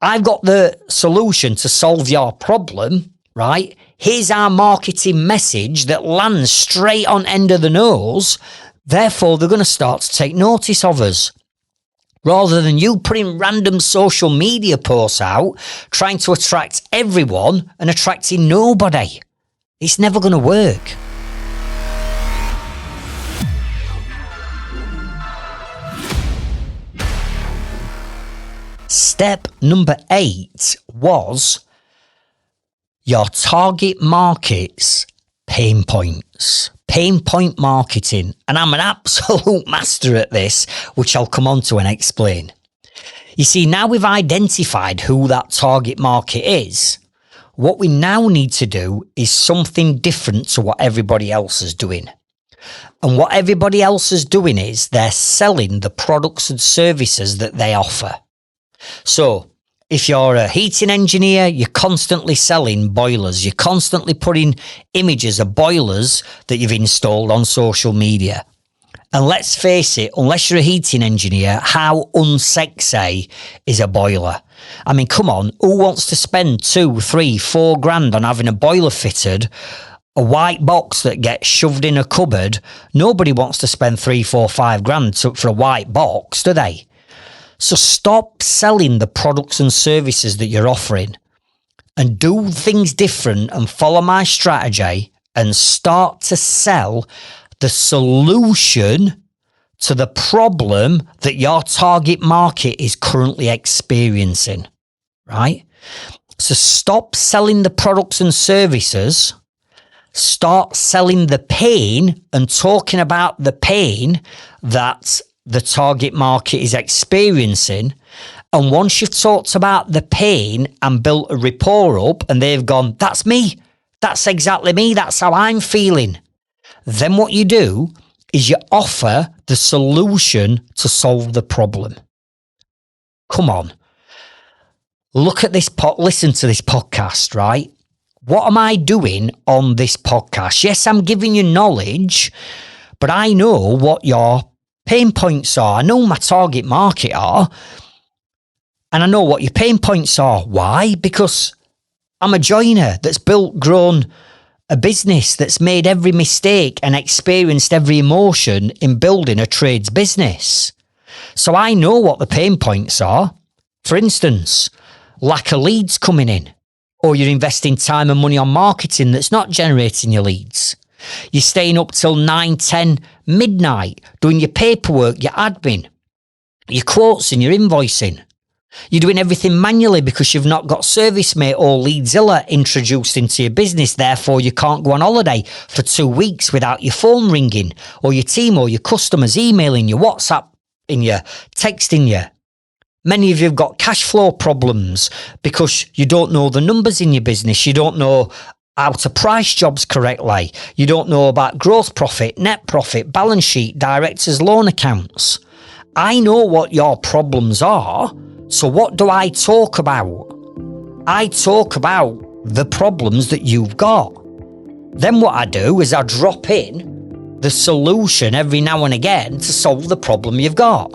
I've got the solution to solve your problem, right? Here's our marketing message that lands straight on end of the nose. Therefore, they're going to start to take notice of us. Rather than you putting random social media posts out, trying to attract everyone and attracting nobody. It's never going to work. Step number 8 was your target market's pain points. Pain point marketing. And I'm an absolute master at this, which I'll come on to and explain. You see, now we've identified who that target market is. What we now need to do is something different to what everybody else is doing. And what everybody else is doing is they're selling the products and services that they offer. So if you're a heating engineer, you're constantly selling boilers. You're constantly putting images of boilers that you've installed on social media. And let's face it, unless you're a heating engineer, how unsexy is a boiler? I mean, come on, who wants to spend 2, 3, 4 grand on having a boiler fitted a white box that gets shoved in a cupboard, nobody wants to spend 3, 4, 5 grand for a white box, do they? So stop selling the products and services that you're offering and do things different and follow my strategy and start to sell the solution to the problem that your target market is currently experiencing, right? So stop selling the products and services, start selling the pain and talking about the pain that the target market is experiencing. And once you've talked about the pain and built a rapport up and they've gone, that's me, that's exactly me, that's how I'm feeling. Then what you do is you offer the solution to solve the problem. Come on. Look at this listen to this podcast, right? What am I doing on this podcast? Yes, I'm giving you knowledge, but I know what your pain points are. I know my target market are, and I know what your pain points are. Why? Because I'm a joiner that's grown a business, that's made every mistake and experienced every emotion in building a trades business. So I know what the pain points are. For instance, lack of leads coming in, or you're investing time and money on marketing that's not generating your leads. You're staying up till 9, 10, midnight, doing your paperwork, your admin, your quotes and your invoicing. You're doing everything manually because you've not got ServiceMate or Leadzilla introduced into your business. Therefore, you can't go on holiday for 2 weeks without your phone ringing or your team or your customers emailing you, WhatsApp in you, texting you. Many of you have got cash flow problems because you don't know the numbers in your business. You don't know how to price jobs correctly. You don't know about gross profit, net profit, balance sheet, directors' loan accounts. I know what your problems are. So what do I talk about? I talk about the problems that you've got. Then what I do is I drop in the solution every now and again to solve the problem you've got.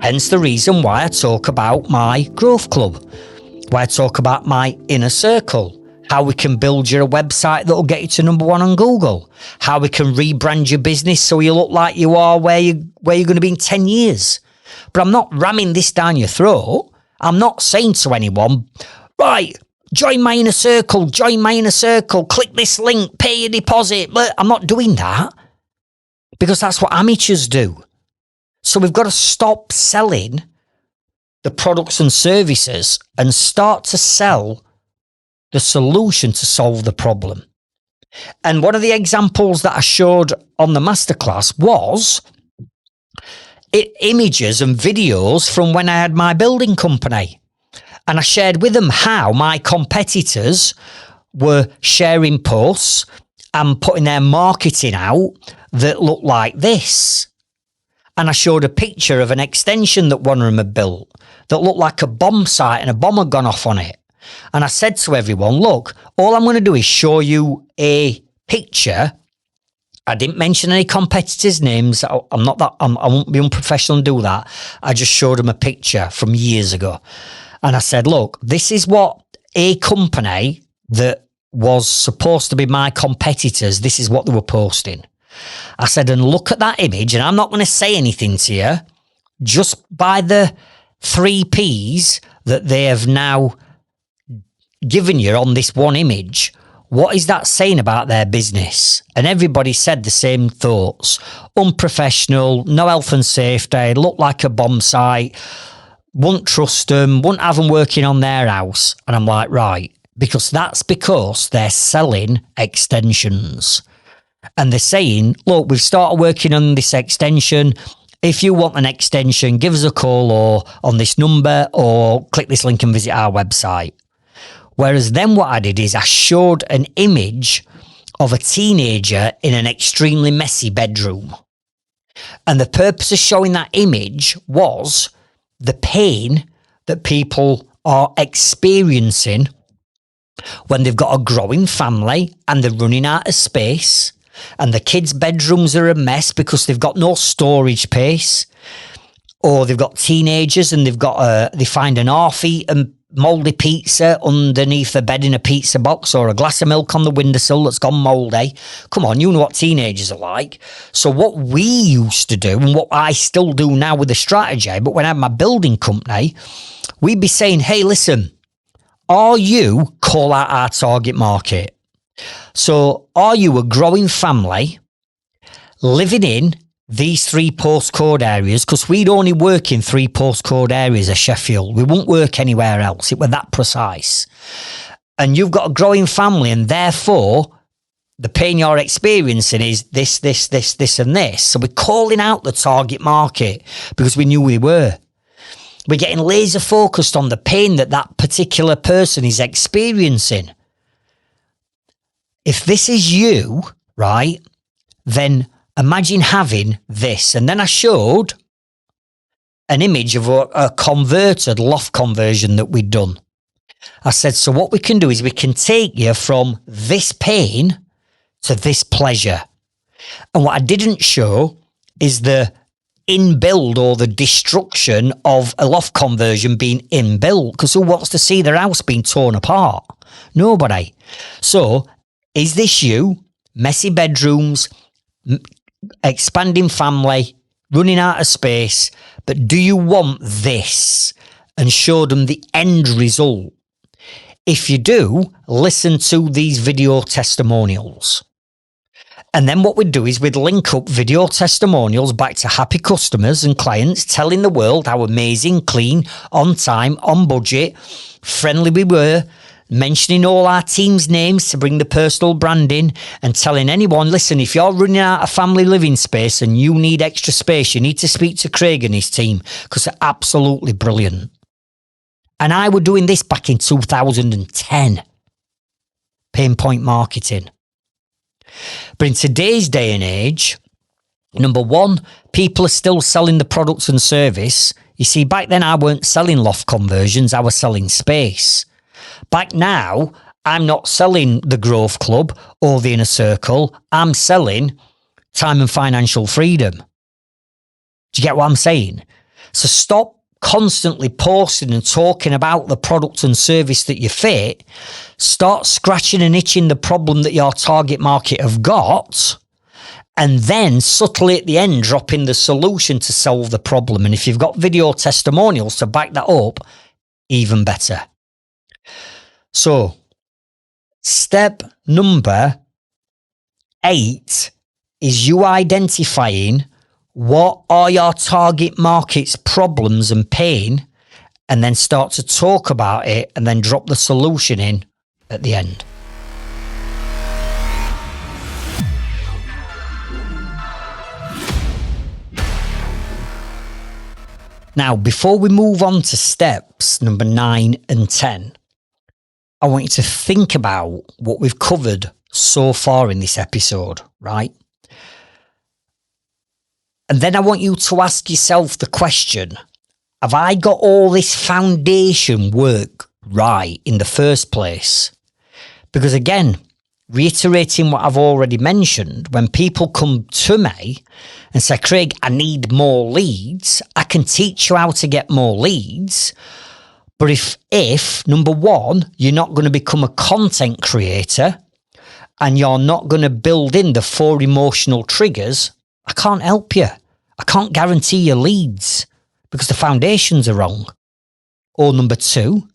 Hence the reason why I talk about my growth club, why I talk about my inner circle, how we can build you a website that will get you to number 1 on Google, how we can rebrand your business so you look like you are where you're going to be in 10 years. But I'm not ramming this down your throat. I'm not saying to anyone, right, join my inner circle, click this link, pay your deposit. I'm not doing that because that's what amateurs do. So we've got to stop selling the products and services and start to sell the solution to solve the problem. And one of the examples that I showed on the masterclass was images and videos from when I had my building company. And I shared with them how my competitors were sharing posts and putting their marketing out that looked like this. And I showed a picture of an extension that one of them had built that looked like a bomb site and a bomb had gone off on it. And I said to everyone, look, all I'm going to do is show you a picture. I didn't mention any competitors' names. I won't be unprofessional and do that. I just showed them a picture from years ago. And I said, look, this is what a company that was supposed to be my competitors, this is what they were posting. I said, and look at that image, and I'm not going to say anything to you, just by the 3 Ps that they have now given you on this one image. What is that saying about their business? And everybody said the same thoughts. Unprofessional, no health and safety, look like a bomb site, wouldn't trust them, wouldn't have them working on their house. And I'm like, right, because they're selling extensions. And they're saying, look, we've started working on this extension. If you want an extension, give us a call or on this number or click this link and visit our website. Whereas then what I did is I showed an image of a teenager in an extremely messy bedroom. And the purpose of showing that image was the pain that people are experiencing when they've got a growing family and they're running out of space and the kids' bedrooms are a mess because they've got no storage space, or they've got teenagers and they find an half-eaten mouldy pizza underneath the bed in a pizza box, or a glass of milk on the windowsill that's gone mouldy. Come on, you know what teenagers are like. So what we used to do, and what I still do now with the strategy, but when I had my building company, we'd be saying, hey, listen, are you, call out our target market. So are you a growing family living in these 3 postcode areas? Because we'd only work in 3 postcode areas of Sheffield. We wouldn't work anywhere else. It were that precise. And you've got a growing family, and therefore the pain you're experiencing is this, and this. So we're calling out the target market because we knew we were. We're getting laser focused on the pain that that particular person is experiencing. If this is you, right, then imagine having this. And then I showed an image of a converted loft conversion that we'd done. I said, so what we can do is we can take you from this pain to this pleasure. And what I didn't show is the inbuilt or the destruction of a loft conversion being inbuilt, because who wants to see their house being torn apart? Nobody. So is this you? Messy bedrooms, expanding family, running out of space, but do you want this? And show them the end result. If you do, listen to these video testimonials. And then what we'd do is we'd link up video testimonials back to happy customers and clients telling the world how amazing, clean, on time, on budget, friendly we were, mentioning all our team's names to bring the personal branding, and telling anyone, listen, if you're running out of family living space and you need extra space, you need to speak to Craig and his team because they're absolutely brilliant. And I were doing this back in 2010. Pain point marketing. But in today's day and age, number one, people are still selling the products and service. You see, back then I weren't selling loft conversions, I was selling space. Back now, I'm not selling the Growth Club or the Inner Circle. I'm selling time and financial freedom. Do you get what I'm saying? So stop constantly posting and talking about the product and service that you fit. Start scratching and itching the problem that your target market have got, and then subtly at the end drop in the solution to solve the problem. And if you've got video testimonials to back that up, even better. So step number 8 is you identifying what are your target market's problems and pain, and then start to talk about it and then drop the solution in at the end. Now, before we move on to steps number 9 and 10, I want you to think about what we've covered so far in this episode, right? And then I want you to ask yourself the question, have I got all this foundation work right in the first place? Because again, reiterating what I've already mentioned, when people come to me and say, Craig, I need more leads, I can teach you how to get more leads. But if number one, you're not going to become a content creator and you're not going to build in the 4 emotional triggers, I can't help you. I can't guarantee your leads because the foundations are wrong. Or number 2,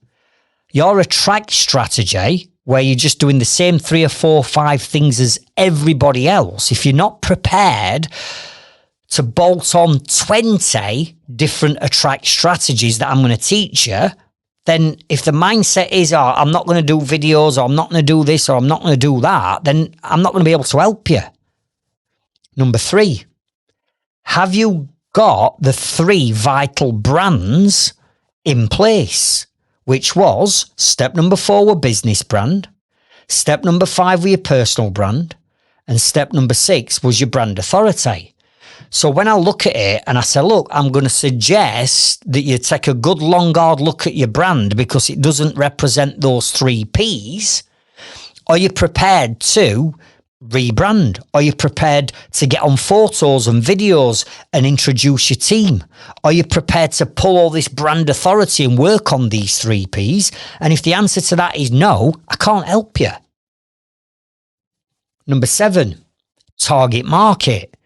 your attract strategy, where you're just doing the same 3 or 4 or 5 things as everybody else, if you're not prepared to bolt on 20 different attract strategies that I'm going to teach you, then if the mindset is, oh, I'm not going to do videos, or I'm not going to do this, or I'm not going to do that, then I'm not going to be able to help you. Number 3, have you got the 3 vital brands in place? Which was step number 4 were business brand, step number 5 were your personal brand, and step number 6 was your brand authority. So when I look at it and I say, look, I'm going to suggest that you take a good long hard look at your brand because it doesn't represent those 3 Ps, are you prepared to rebrand? Are you prepared to get on photos and videos and introduce your team? Are you prepared to pull all this brand authority and work on these 3 Ps? And if the answer to that is no, I can't help you. Number 7, target market.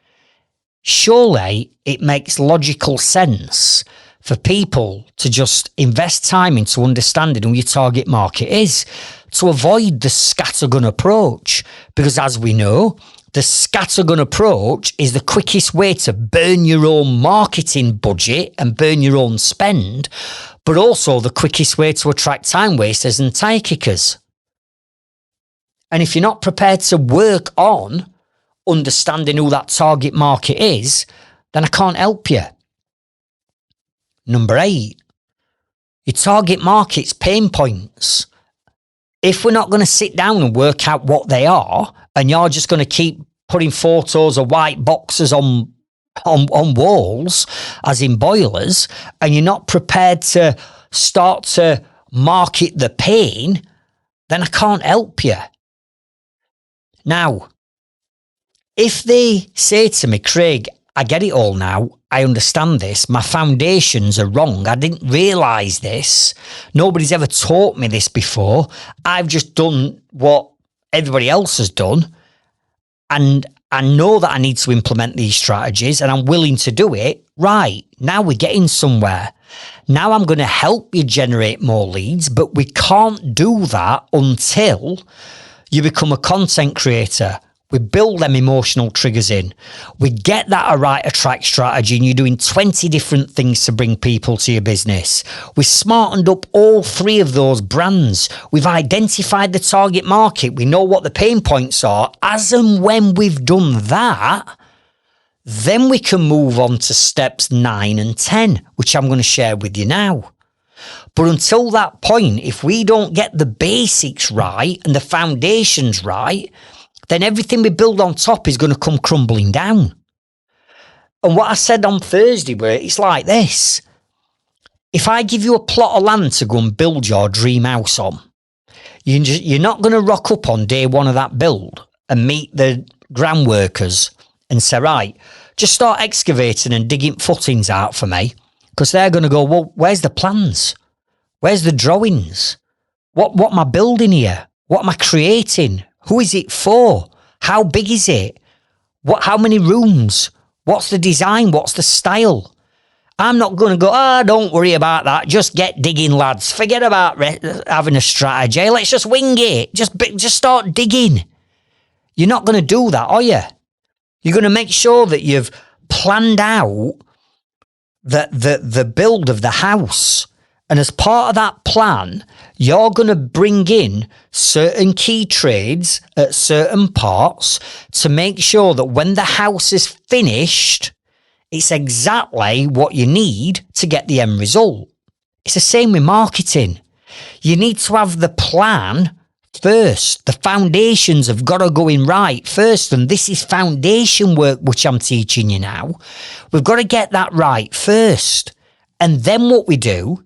Surely it makes logical sense for people to just invest time into understanding who your target market is, to avoid the scattergun approach. Because as we know, the scattergun approach is the quickest way to burn your own marketing budget and burn your own spend, but also the quickest way to attract time wasters and tire kickers. And if you're not prepared to work on understanding who that target market is, then I can't help you. Number 8, your target market's pain points. If we're not going to sit down and work out what they are, and you're just going to keep putting photos of white boxes on walls, as in boilers, and you're not prepared to start to market the pain, then I can't help you. Now, if they say to me, Craig, I get it all now, I understand this, my foundations are wrong, I didn't realise this, nobody's ever taught me this before, I've just done what everybody else has done, and I know that I need to implement these strategies and I'm willing to do it, right, now we're getting somewhere. Now I'm going to help you generate more leads, but we can't do that until you become a content creator. We build them emotional triggers in. We get that right attract strategy and you're doing 20 different things to bring people to your business. We've smartened up all 3 of those brands. We've identified the target market. We know what the pain points are. As and when we've done that, then we can move on to steps 9 and 10, which I'm going to share with you now. But until that point, if we don't get the basics right and the foundations right, then everything we build on top is going to come crumbling down. And what I said on Thursday, where it's like this. If I give you a plot of land to go and build your dream house on, you're not going to rock up on day 1 of that build and meet the ground workers and say, right, just start excavating and digging footings out for me. Because they're going to go, well, where's the plans? Where's the drawings? What am I building here? What am I creating? Who is it for? How big is it? How many rooms? What's the design? What's the style? I'm not going to go, don't worry about that. Just get digging, lads. Forget about having a strategy. Let's just wing it. Just start digging. You're not going to do that, are you? You're going to make sure that you've planned out the build of the house. And as part of that plan, you're going to bring in certain key trades at certain parts to make sure that when the house is finished, it's exactly what you need to get the end result. It's the same with marketing. You need to have the plan first. The foundations have got to go in right first. And this is foundation work, which I'm teaching you now. We've got to get that right first. And then what we do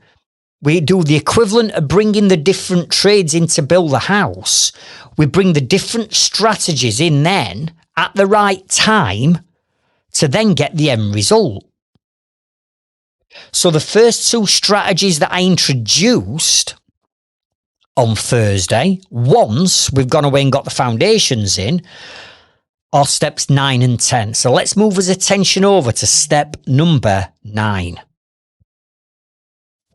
the equivalent of bringing the different trades in to build the house. We bring the different strategies in then at the right time to then get the end result. So the first 2 strategies that I introduced on Thursday, once we've gone away and got the foundations in, are steps 9 and 10. So let's move our attention over to step number 9.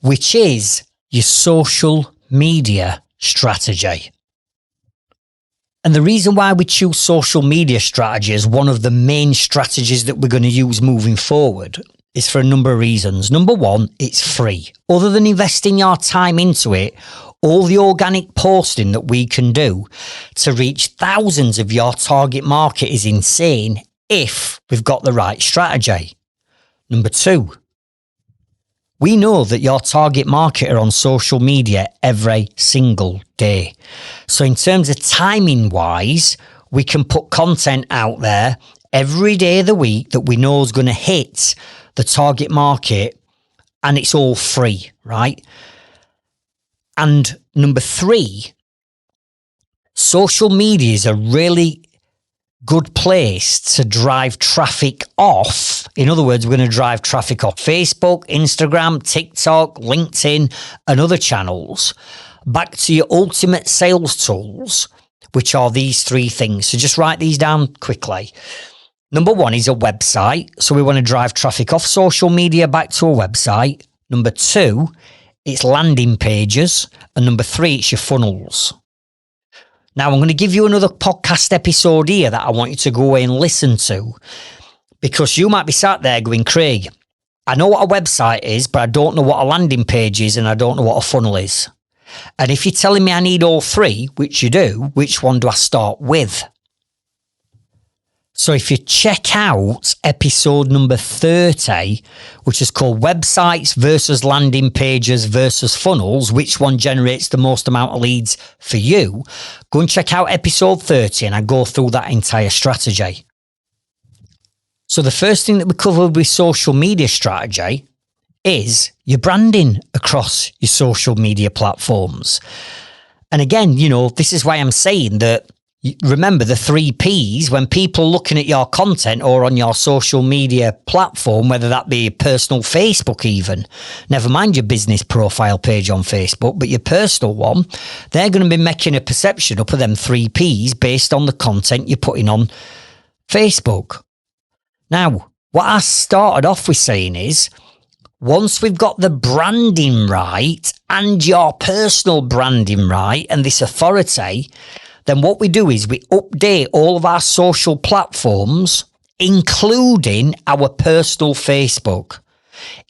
Which is your social media strategy. And the reason why we choose social media strategy as one of the main strategies that we're going to use moving forward is for a number of reasons. Number 1, it's free. Other than investing your time into it, all the organic posting that we can do to reach thousands of your target market is insane if we've got the right strategy. Number 2, we know that your target market are on social media every single day. So in terms of timing wise, we can put content out there every day of the week that we know is going to hit the target market, and it's all free, right? And number 3, social media is a really good place to drive traffic off. In other words, we're going to drive traffic off Facebook, Instagram, TikTok, LinkedIn, and other channels back to your ultimate sales tools, which are these three things. So just write these down quickly. Number one is a website. So we want to drive traffic off social media back to a website. Number two, it's landing pages. And number three, it's your funnels. Now, I'm going to give you another podcast episode here that I want you to go away and listen to, because you might be sat there going, Craig, I know what a website is, but I don't know what a landing page is, and I don't know what a funnel is. And if you're telling me I need all three, which you do, which one do I start with? So if you check out episode number 30, which is called Websites versus Landing Pages versus Funnels, which one generates the most amount of leads for you, go and check out episode 30 and I go through that entire strategy. So the first thing that we covered with social media strategy is your branding across your social media platforms. And again, this is why I'm saying that remember the 3 Ps when people looking at your content or on your social media platform, whether that be your personal Facebook even, never mind your business profile page on Facebook, but your personal one, they're going to be making a perception up of them 3 Ps based on the content you're putting on Facebook. Now, what I started off with saying is, once we've got the branding right and your personal branding right and this authority, then what we do is we update all of our social platforms, including our personal Facebook.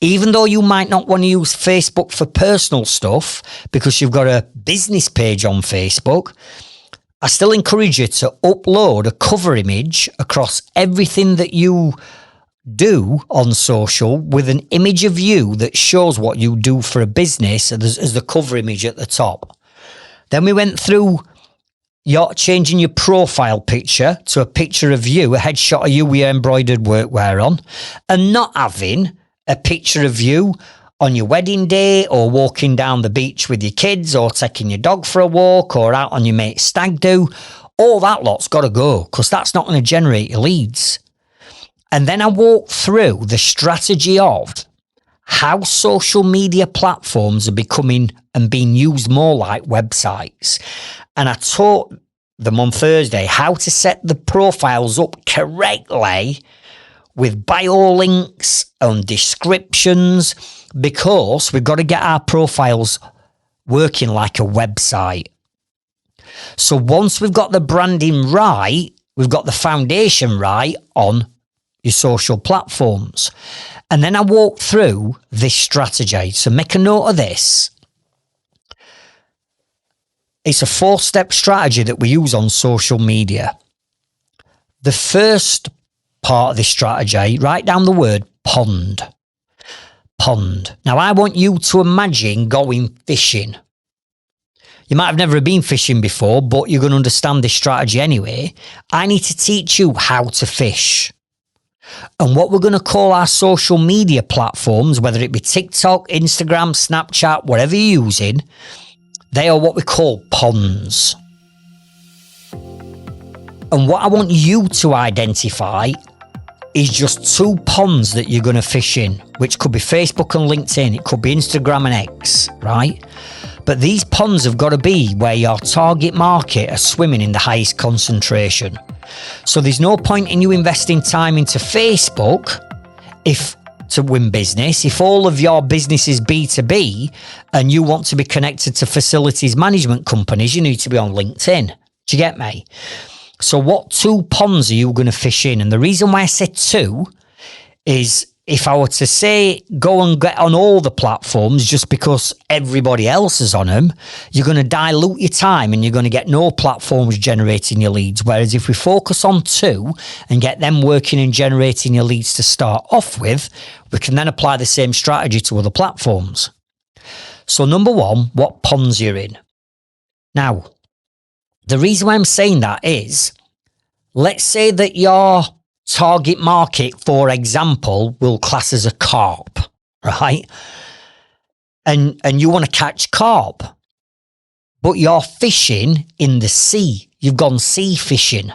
Even though you might not want to use Facebook for personal stuff because you've got a business page on Facebook, I still encourage you to upload a cover image across everything that you do on social with an image of you that shows what you do for a business as the cover image at the top. Then we went through you're changing your profile picture to a picture of you, a headshot of you with your embroidered workwear on, and not having a picture of you on your wedding day or walking down the beach with your kids or taking your dog for a walk or out on your mate's stag do. All that lot's got to go because that's not going to generate your leads. And then I walked through the strategy of how social media platforms are becoming and being used more like websites. And I taught them on Thursday how to set the profiles up correctly with bio links and descriptions, because we've got to get our profiles working like a website. So once we've got the branding right, we've got the foundation right on your social platforms. And then I walked through this strategy. So make a note of this. It's a 4-step strategy that we use on social media. The first part of this strategy, write down the word pond. Pond. Now, I want you to imagine going fishing. You might have never been fishing before, but you're going to understand this strategy anyway. I need to teach you how to fish. And what we're going to call our social media platforms, whether it be TikTok, Instagram, Snapchat, whatever you're using, they are what we call ponds. And what I want you to identify is just 2 ponds that you're going to fish in, which could be Facebook and LinkedIn. It could be Instagram and X, right? But these ponds have got to be where your target market are swimming in the highest concentration. So there's no point in you investing time into Facebook to win business. If all of your business is B2B and you want to be connected to facilities management companies, you need to be on LinkedIn. Do you get me? So what 2 ponds are you going to fish in? And the reason why I said 2 is if I were to say go and get on all the platforms just because everybody else is on them, you're going to dilute your time and you're going to get no platforms generating your leads. Whereas if we focus on 2 and get them working and generating your leads to start off with, we can then apply the same strategy to other platforms. So number 1, what ponds you're in. Now, the reason why I'm saying that is, let's say that your target market, for example, will class as a carp, right? And you want to catch carp, but you're fishing in the sea. You've gone sea fishing.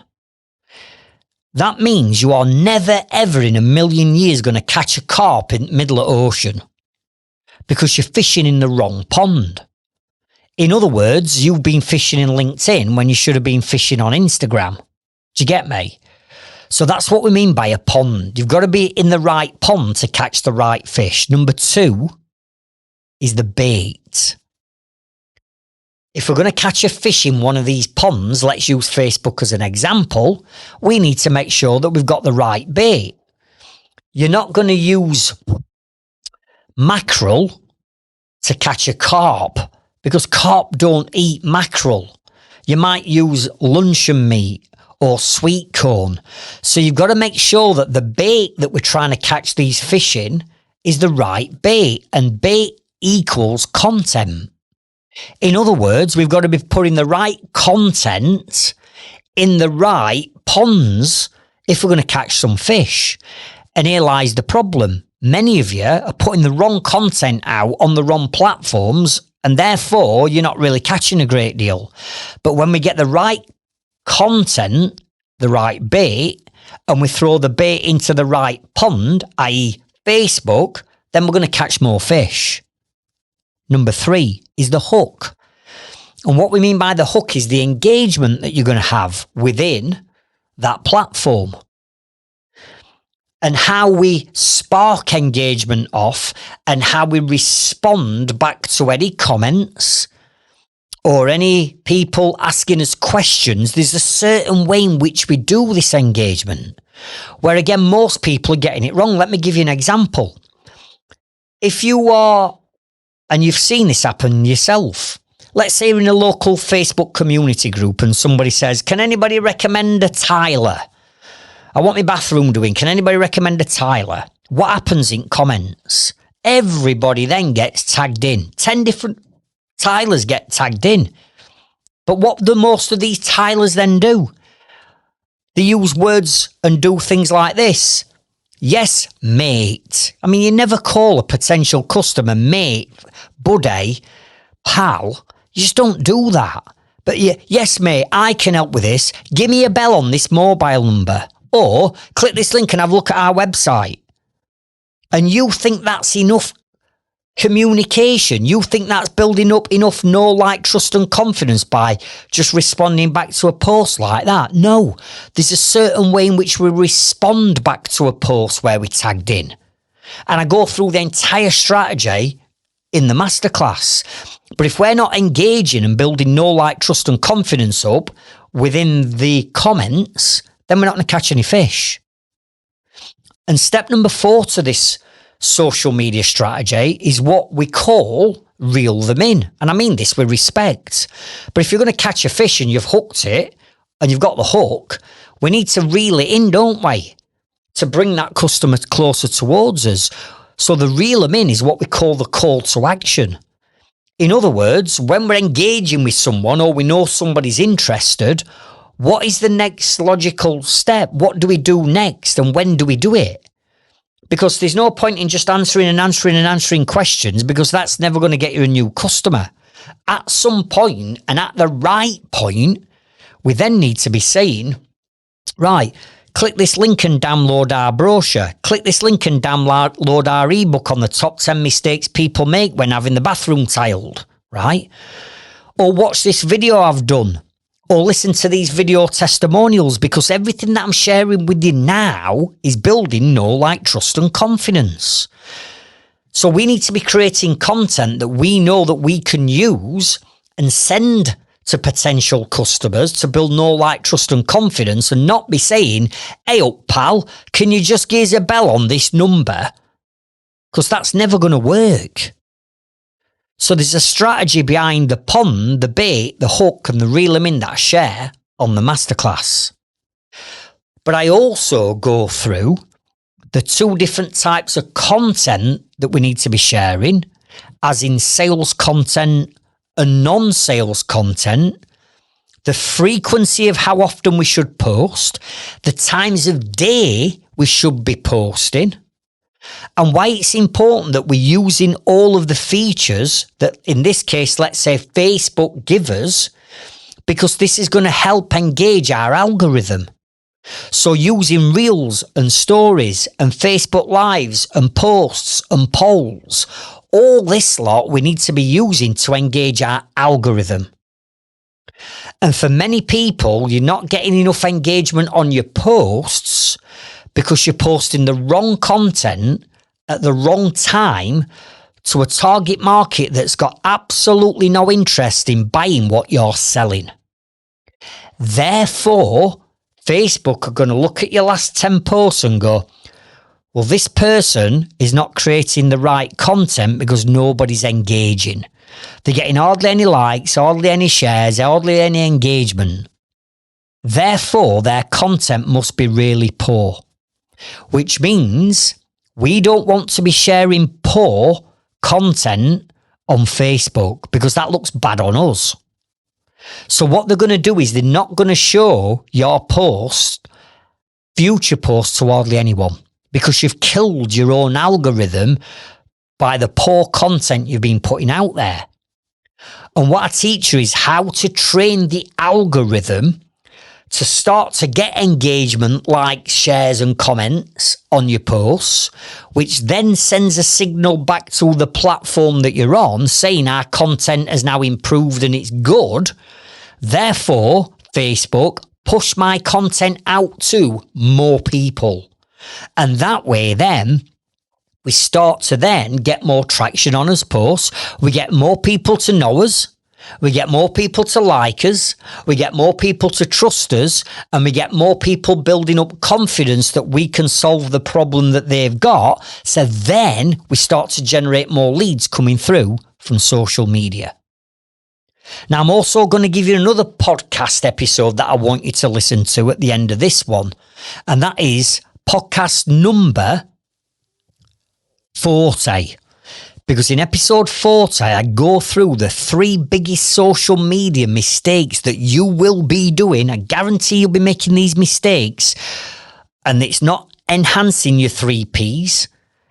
that means you are never ever in a million years going to catch a carp in the middle of the ocean because you're fishing in the wrong pond. In other words, you've been fishing in LinkedIn when you should have been fishing on Instagram. Do you get me? So that's what we mean by a pond. You've got to be in the right pond to catch the right fish. Number 2 is the bait. If we're going to catch a fish in one of these ponds, let's use Facebook as an example, we need to make sure that we've got the right bait. You're not going to use mackerel to catch a carp because carp don't eat mackerel. You might use luncheon meat or sweet corn. So you've got to make sure that the bait that we're trying to catch these fish in is the right bait, and bait equals content. In other words, we've got to be putting the right content in the right ponds if we're going to catch some fish. And here lies the problem. Many of you are putting the wrong content out on the wrong platforms, and therefore you're not really catching a great deal. But when we get the right content, the right bait, and we throw the bait into the right pond, i.e. Facebook, then we're going to catch more fish. Number 3 is the hook. And what we mean by the hook is the engagement that you're going to have within that platform. And how we spark engagement off and how we respond back to any comments or any people asking us questions. There's a certain way in which we do this engagement, where again, most people are getting it wrong. Let me give you an example. If you are, and you've seen this happen yourself, let's say you're in a local Facebook community group and somebody says, can anybody recommend a tiler? I want my bathroom doing. Can anybody recommend a tiler? What happens in comments? Everybody then gets tagged in. 10 different tilers get tagged in. But what do most of these tilers then do? They use words and do things like this. Yes, mate. I mean, you never call a potential customer mate, buddy, pal. You just don't do that. But yes, mate, I can help with this. Give me a bell on this mobile number. Or click this link and have a look at our website. And you think that's enough communication? You think that's building up enough know, like, trust and confidence by just responding back to a post like that? No, there's a certain way in which we respond back to a post where we tagged in. And I go through the entire strategy in the masterclass. But if we're not engaging and building know, like, trust and confidence up within the comments, then we're not going to catch any fish. And step number 4 to this social media strategy is what we call reel them in. And I mean this with respect. But if you're going to catch a fish and you've hooked it and you've got the hook, we need to reel it in, don't we? To bring that customer closer towards us. So the reel them in is what we call the call to action. In other words, when we're engaging with someone or we know somebody's interested, what is the next logical step? What do we do next? And when do we do it? Because there's no point in just answering questions, because that's never going to get you a new customer. At some point, and at the right point, we then need to be saying, right, click this link and download our brochure. Click this link and download our ebook on the top 10 mistakes people make when having the bathroom tiled, right? Or watch this video I've done. Or listen to these video testimonials, because everything that I'm sharing with you now is building know, like, trust and confidence. So we need to be creating content that we know that we can use and send to potential customers to build know, like, trust and confidence, and not be saying, hey up pal, can you just give us a bell on this number? Because that's never going to work. So there's a strategy behind the pond, the bait, the hook, and the reel them in that I share on the masterclass. But I also go through the 2 different types of content that we need to be sharing, as in sales content and non-sales content, the frequency of how often we should post, the times of day we should be posting, and why it's important that we're using all of the features that, in this case, let's say Facebook give us, because this is going to help engage our algorithm. So using reels and stories and Facebook lives and posts and polls, all this lot we need to be using to engage our algorithm. And for many people, you're not getting enough engagement on your posts because you're posting the wrong content at the wrong time to a target market that's got absolutely no interest in buying what you're selling. Therefore, Facebook are going to look at your last 10 posts and go, well, this person is not creating the right content because nobody's engaging. They're getting hardly any likes, hardly any shares, hardly any engagement. Therefore, their content must be really poor, which means we don't want to be sharing poor content on Facebook because that looks bad on us. So what they're going to do is they're not going to show your post, future posts to hardly anyone because you've killed your own algorithm by the poor content you've been putting out there. And what I teach you is how to train the algorithm to start to get engagement, likes, shares and comments on your posts, which then sends a signal back to the platform that you're on saying our content has now improved and it's good. Therefore, Facebook, push my content out to more people. And that way then, we start to then get more traction on us posts. We get more people to know us. We get more people to like us. We get more people to trust us. And we get more people building up confidence that we can solve the problem that they've got. So then we start to generate more leads coming through from social media. Now, I'm also going to give you another podcast episode that I want you to listen to at the end of this one. And that is podcast number 40. Because in episode 40, I go through the 3 biggest social media mistakes that you will be doing. I guarantee you'll be making these mistakes. And it's not enhancing your 3 Ps.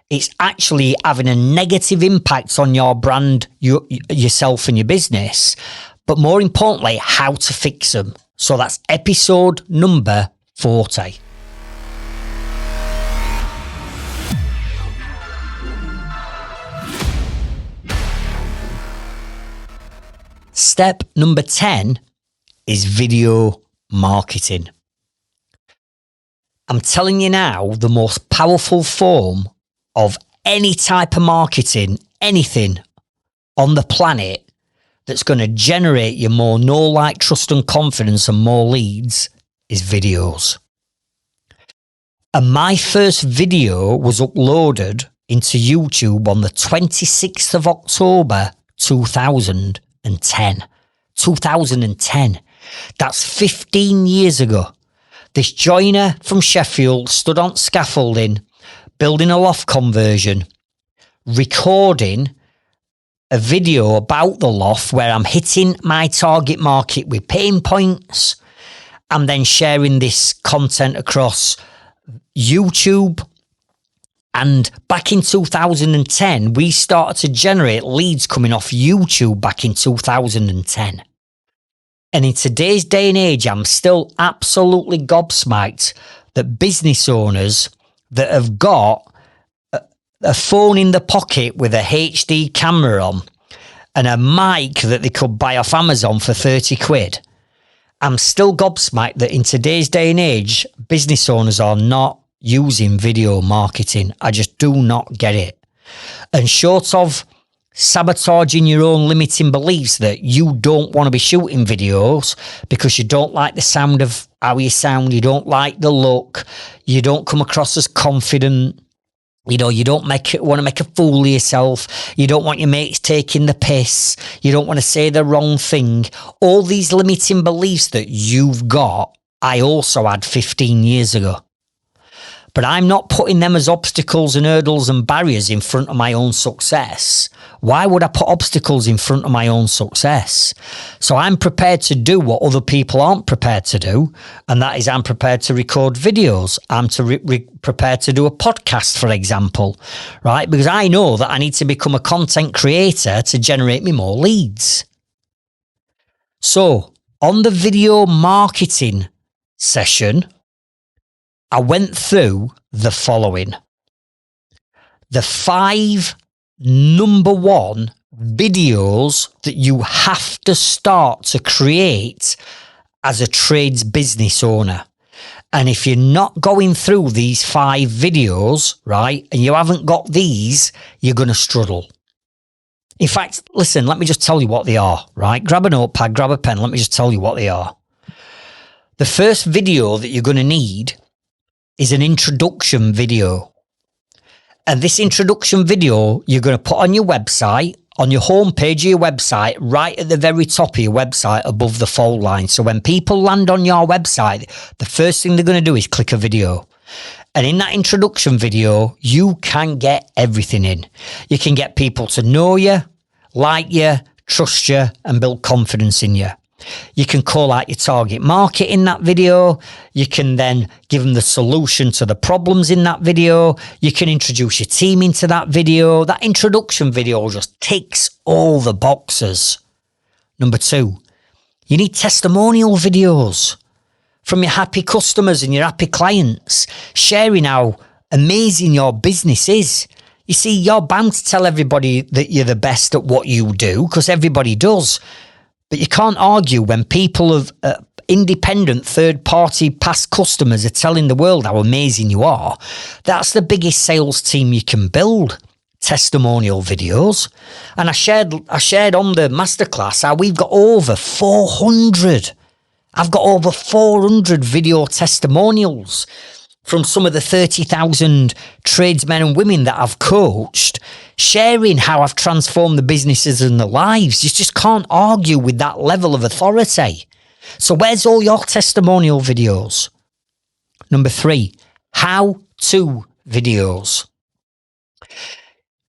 It's actually having a negative impact on your brand, yourself and your business. But more importantly, how to fix them. So that's episode number 40. Step number 10 is video marketing. I'm telling you now, the most powerful form of any type of marketing, anything on the planet that's going to generate you more know, like, trust and confidence and more leads is videos. And my first video was uploaded into YouTube on the 26th of October 2010. 2010. That's 15 years ago. This joiner from Sheffield stood on scaffolding, building a loft conversion, recording a video about the loft where I'm hitting my target market with pain points. I'm then sharing this content across YouTube. And back in 2010, we started to generate leads coming off YouTube back in 2010. And in today's day and age, I'm still absolutely gobsmacked that business owners that have got a phone in the pocket with a HD camera on and a mic that they could buy off Amazon for 30 quid. I'm still gobsmacked that in today's day and age, business owners are not using video marketing. I just do not get it. And short of sabotaging your own limiting beliefs that you don't want to be shooting videos because you don't like the sound of how you sound, you don't like the look, you don't come across as confident, you know, you don't want to make a fool of yourself, you don't want your mates taking the piss, you don't want to say the wrong thing. All these limiting beliefs that you've got, I also had 15 years ago. But I'm not putting them as obstacles and hurdles and barriers in front of my own success. Why would I put obstacles in front of my own success? So I'm prepared to do what other people aren't prepared to do. And that is I'm prepared to record videos. I'm prepared to do a podcast, for example, right? Because I know that I need to become a content creator to generate me more leads. So on the video marketing session, I went through the following. The 5 number 1 videos that you have to start to create as a trades business owner. And if you're not going through these 5 videos, right, and you haven't got these, you're going to struggle. In fact, listen, let me just tell you what they are, right? Grab a notepad, grab a pen, let me just tell you what they are. The first video that you're going to need is an introduction video. And this introduction video, you're going to put on your website, on your homepage of your website, right at the very top of your website above the fold line. So when people land on your website, the first thing they're going to do is click a video. And in that introduction video, you can get everything in. You can get people to know you, like you, trust you, and build confidence in you. You can call out your target market in that video. You can then give them the solution to the problems in that video. You can introduce your team into that video. That introduction video just ticks all the boxes. Number 2, you need testimonial videos from your happy customers and your happy clients, sharing how amazing your business is. You see, you're bound to tell everybody that you're the best at what you do, because everybody does. But you can't argue when people of independent third-party past customers are telling the world how amazing you are. That's the biggest sales team you can build. Testimonial videos. And I shared on the masterclass how we've got over 400. I've got over 400 video testimonials from some of the 30,000 tradesmen and women that I've coached, sharing how I've transformed the businesses and the lives. You just can't argue with that level of authority. So where's all your testimonial videos? Number 3, how-to videos.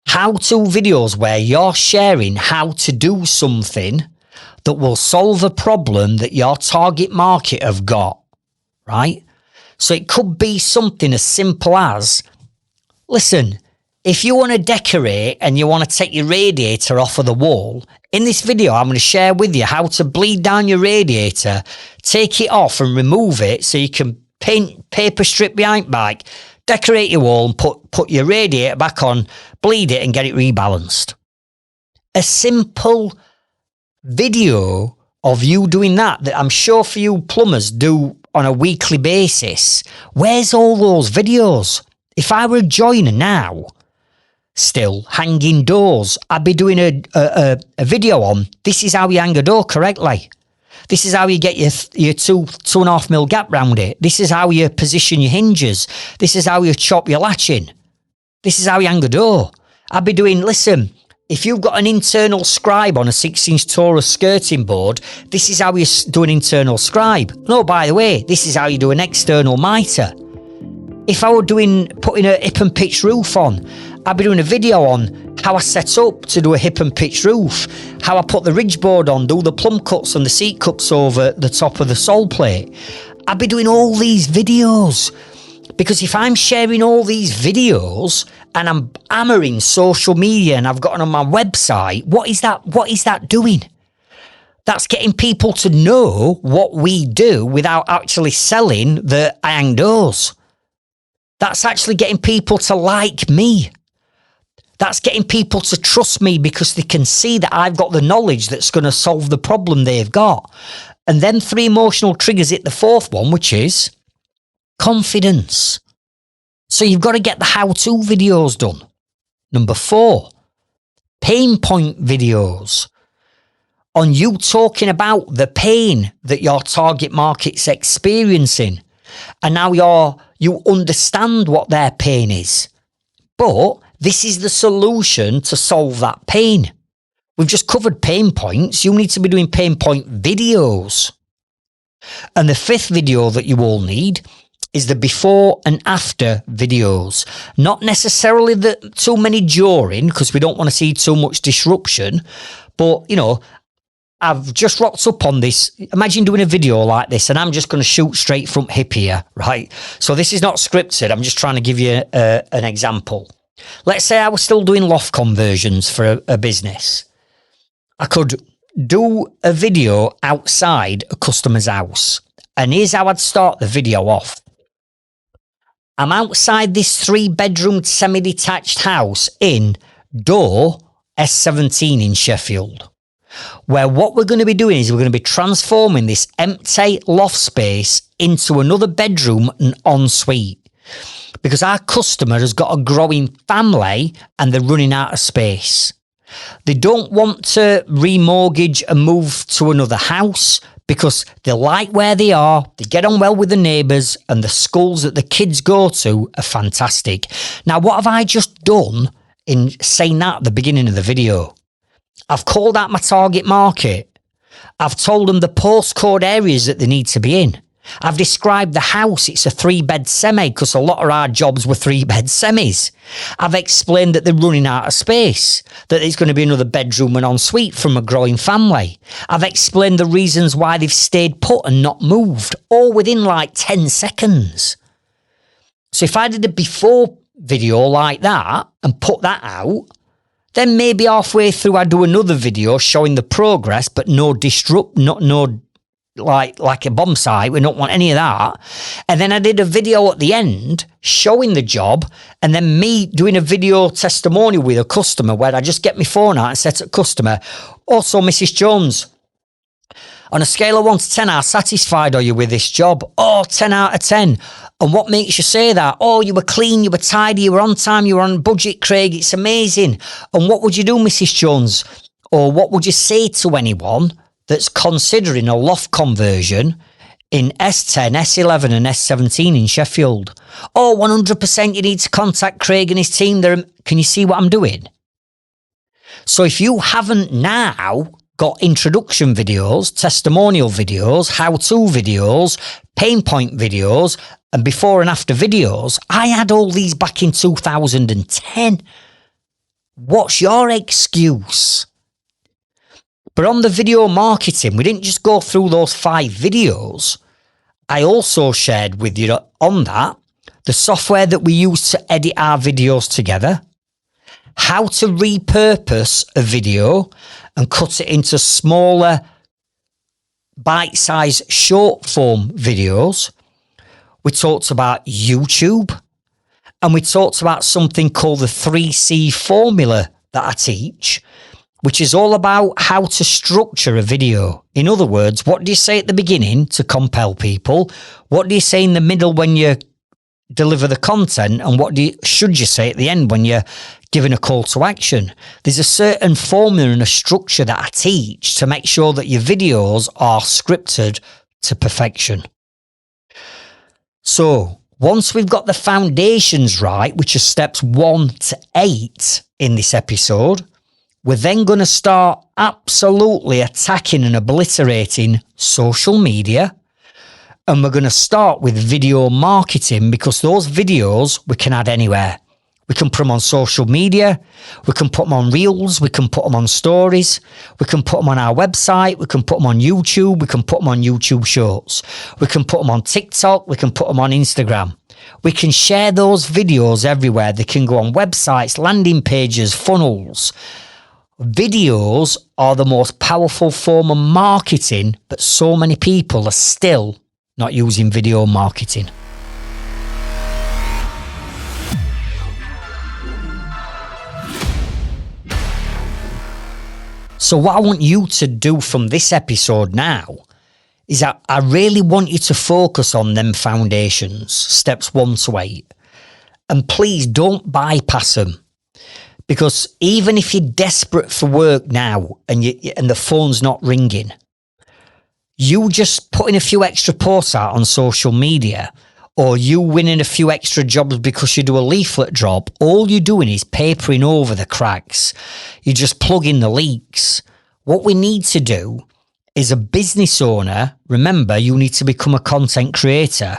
How-to videos where you're sharing how to do something that will solve a problem that your target market have got, right? So it could be something as simple as, listen, if you want to decorate and you want to take your radiator off of the wall, in this video, I'm going to share with you how to bleed down your radiator, take it off and remove it so you can paint paper strip behind back, decorate your wall and put your radiator back on, bleed it and get it rebalanced. A simple video of you doing that I'm sure for you plumbers do on a weekly basis. Where's all those videos? If I were a joiner now, still hanging doors, I'd be doing a video on this is how you hang a door correctly. This is how you get your 2.5 mil gap round it. This is how you position your hinges. This is how you chop your latching. This is how you hang a door. I'd be doing, listen, if you've got an internal scribe on a 6-inch Taurus skirting board, this is how you do an internal scribe. No, by the way, this is how you do an external mitre. If I were putting a hip and pitch roof on, I'd be doing a video on how I set up to do a hip and pitch roof, how I put the ridge board on, do the plumb cuts and the seat cups over the top of the sole plate. I'd be doing all these videos. Because if I'm sharing all these videos and I'm hammering social media and I've got it on my website, what is that doing? That's getting people to know what we do without actually selling the hang doors. That's actually getting people to like me. That's getting people to trust me because they can see that I've got the knowledge that's going to solve the problem they've got. And then 3 emotional triggers hit the 4th one, which is confidence. So you've got to get the how-to videos done. Number 4, pain point videos on you talking about the pain that your target market's experiencing. And now you understand what their pain is. But this is the solution to solve that pain. We've just covered pain points. You need to be doing pain point videos. And the 5th video that you all need is the before and after videos. Not necessarily too many during, because we don't want to see too much disruption. But, you know, I've just rocked up on this. Imagine doing a video like this, and I'm just going to shoot straight from hip here, right? So this is not scripted. I'm just trying to give you an example. Let's say I was still doing loft conversions for a business. I could do a video outside a customer's house. And here's how I'd start the video off. I'm outside this 3-bedroom semi-detached house in Door S17 in Sheffield, where what we're going to be doing is we're going to be transforming this empty loft space into another bedroom and ensuite, because our customer has got a growing family and they're running out of space. They don't want to remortgage and move to another house because they like where they are, they get on well with the neighbours, and the schools that the kids go to are fantastic. Now, what have I just done in saying that at the beginning of the video? I've called out my target market. I've told them the postcode areas that they need to be in. I've described the house. It's a 3-bed semi because a lot of our jobs were 3-bed semis. I've explained that they're running out of space, that it's going to be another bedroom and ensuite from a growing family. I've explained the reasons why they've stayed put and not moved, all within like 10 seconds. So if I did a before video like that and put that out, then maybe halfway through I do another video showing the progress, but no like a bomb site. We don't want any of that. And then I did a video at the end showing the job, and then me doing a video testimonial with a customer where I just get my phone out and say to the customer, also, Mrs. Jones, on a scale of 1 to 10, how satisfied are you with this job? Oh, 10 out of 10. And what makes you say that? Oh, you were clean, you were tidy, you were on time, you were on budget, Craig. It's amazing. And what would you do, Mrs. Jones? Or what would you say to anyone that's considering a loft conversion in S10, S11 and S17 in Sheffield? Oh, 100% you need to contact Craig and his team. Can you see what I'm doing? So if you haven't now got introduction videos, testimonial videos, how-to videos, pain point videos, and before and after videos, I had all these back in 2010. What's your excuse? But on the video marketing, we didn't just go through those 5 videos. I also shared with you on that the software that we use to edit our videos together, how to repurpose a video and cut it into smaller, bite-sized short form videos. We talked about YouTube, and we talked about something called the 3C formula that I teach, which is all about how to structure a video. In other words, what do you say at the beginning to compel people? What do you say in the middle when you deliver the content? And what should you say at the end when you're giving a call to action? There's a certain formula and a structure that I teach to make sure that your videos are scripted to perfection. So once we've got the foundations right, which are steps 1 to 8 in this episode, we're then going to start absolutely attacking and obliterating social media. And we're going to start with video marketing, because those videos we can add anywhere. We can put them on social media. We can put them on Reels. We can put them on stories. We can put them on our website. We can put them on YouTube. We can put them on YouTube Shorts. We can put them on TikTok. We can put them on Instagram. We can share those videos everywhere. They can go on websites, landing pages, funnels. Videos are the most powerful form of marketing, but so many people are still not using video marketing. So what I want you to do from this episode now is that I really want you to focus on them foundations, steps 1 to 8. And please don't bypass them. Because even if you're desperate for work now and the phone's not ringing, you just putting a few extra posts out on social media, or you winning a few extra jobs because you do a leaflet drop, all you're doing is papering over the cracks. You're just plugging the leaks. What we need to do is a business owner, remember, you need to become a content creator.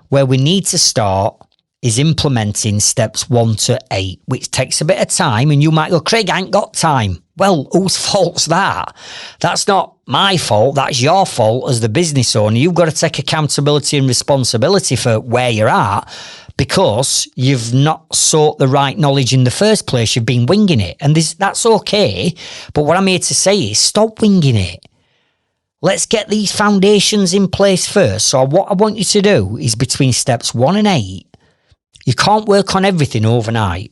Where we need to start is implementing steps 1 to 8, which takes a bit of time. And you might go, Craig, I ain't got time. Well, whose fault's that? That's not my fault. That's your fault as the business owner. You've got to take accountability and responsibility for where you're at, because you've not sought the right knowledge in the first place. You've been winging it. And that's okay. But what I'm here to say is stop winging it. Let's get these foundations in place first. So what I want you to do is between steps 1 and 8, You can't work on everything overnight.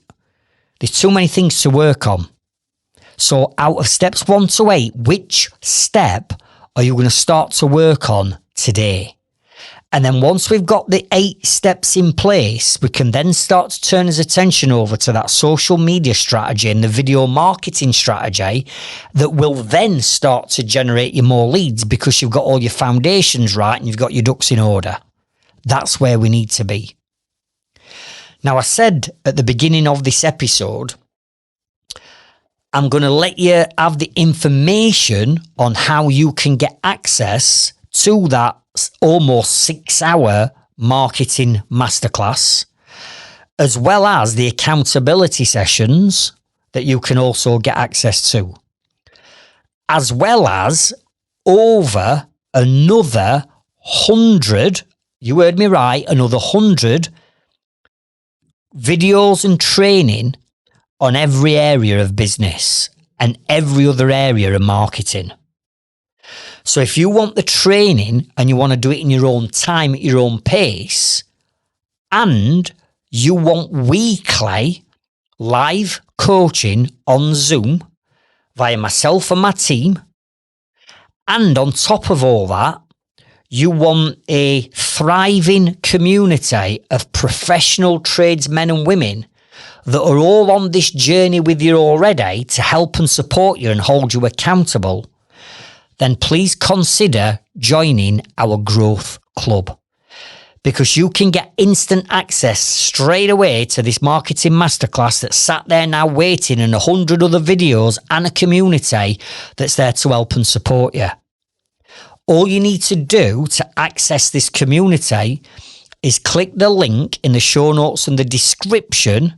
There's too many things to work on. So out of steps 1 to 8, which step are you going to start to work on today? And then once we've got the 8 steps in place, we can then start to turn his attention over to that social media strategy and the video marketing strategy that will then start to generate you more leads because you've got all your foundations right and you've got your ducks in order. That's where we need to be. Now, I said at the beginning of this episode, I'm going to let you have the information on how you can get access to that almost 6-hour marketing masterclass, as well as the accountability sessions that you can also get access to, as well as over another 100, you heard me right, another 100 videos and training on every area of business and every other area of marketing. So if you want the training and you want to do it in your own time, at your own pace, and you want weekly live coaching on Zoom via myself and my team, and on top of all that, you want a thriving community of professional tradesmen and women that are all on this journey with you already to help and support you and hold you accountable, then please consider joining our Growth Club, because you can get instant access straight away to this marketing masterclass that's sat there now waiting, and 100 other videos and a community that's there to help and support you. All you need to do to access this community is click the link in the show notes and the description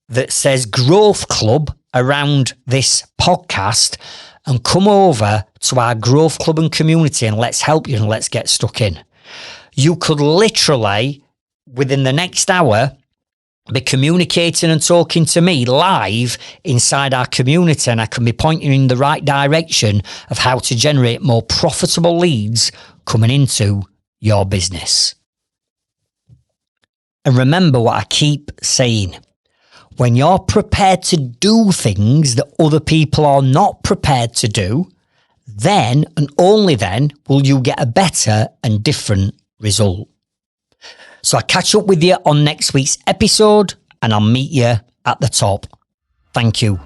that says Growth Club around this podcast, and come over to our Growth Club and community, and let's help you and let's get stuck in. You could literally, within the next hour, be communicating and talking to me live inside our community, and I can be pointing you in the right direction of how to generate more profitable leads coming into your business. And remember what I keep saying. When you're prepared to do things that other people are not prepared to do, then and only then will you get a better and different result. So I'll catch up with you on next week's episode, and I'll meet you at the top. Thank you.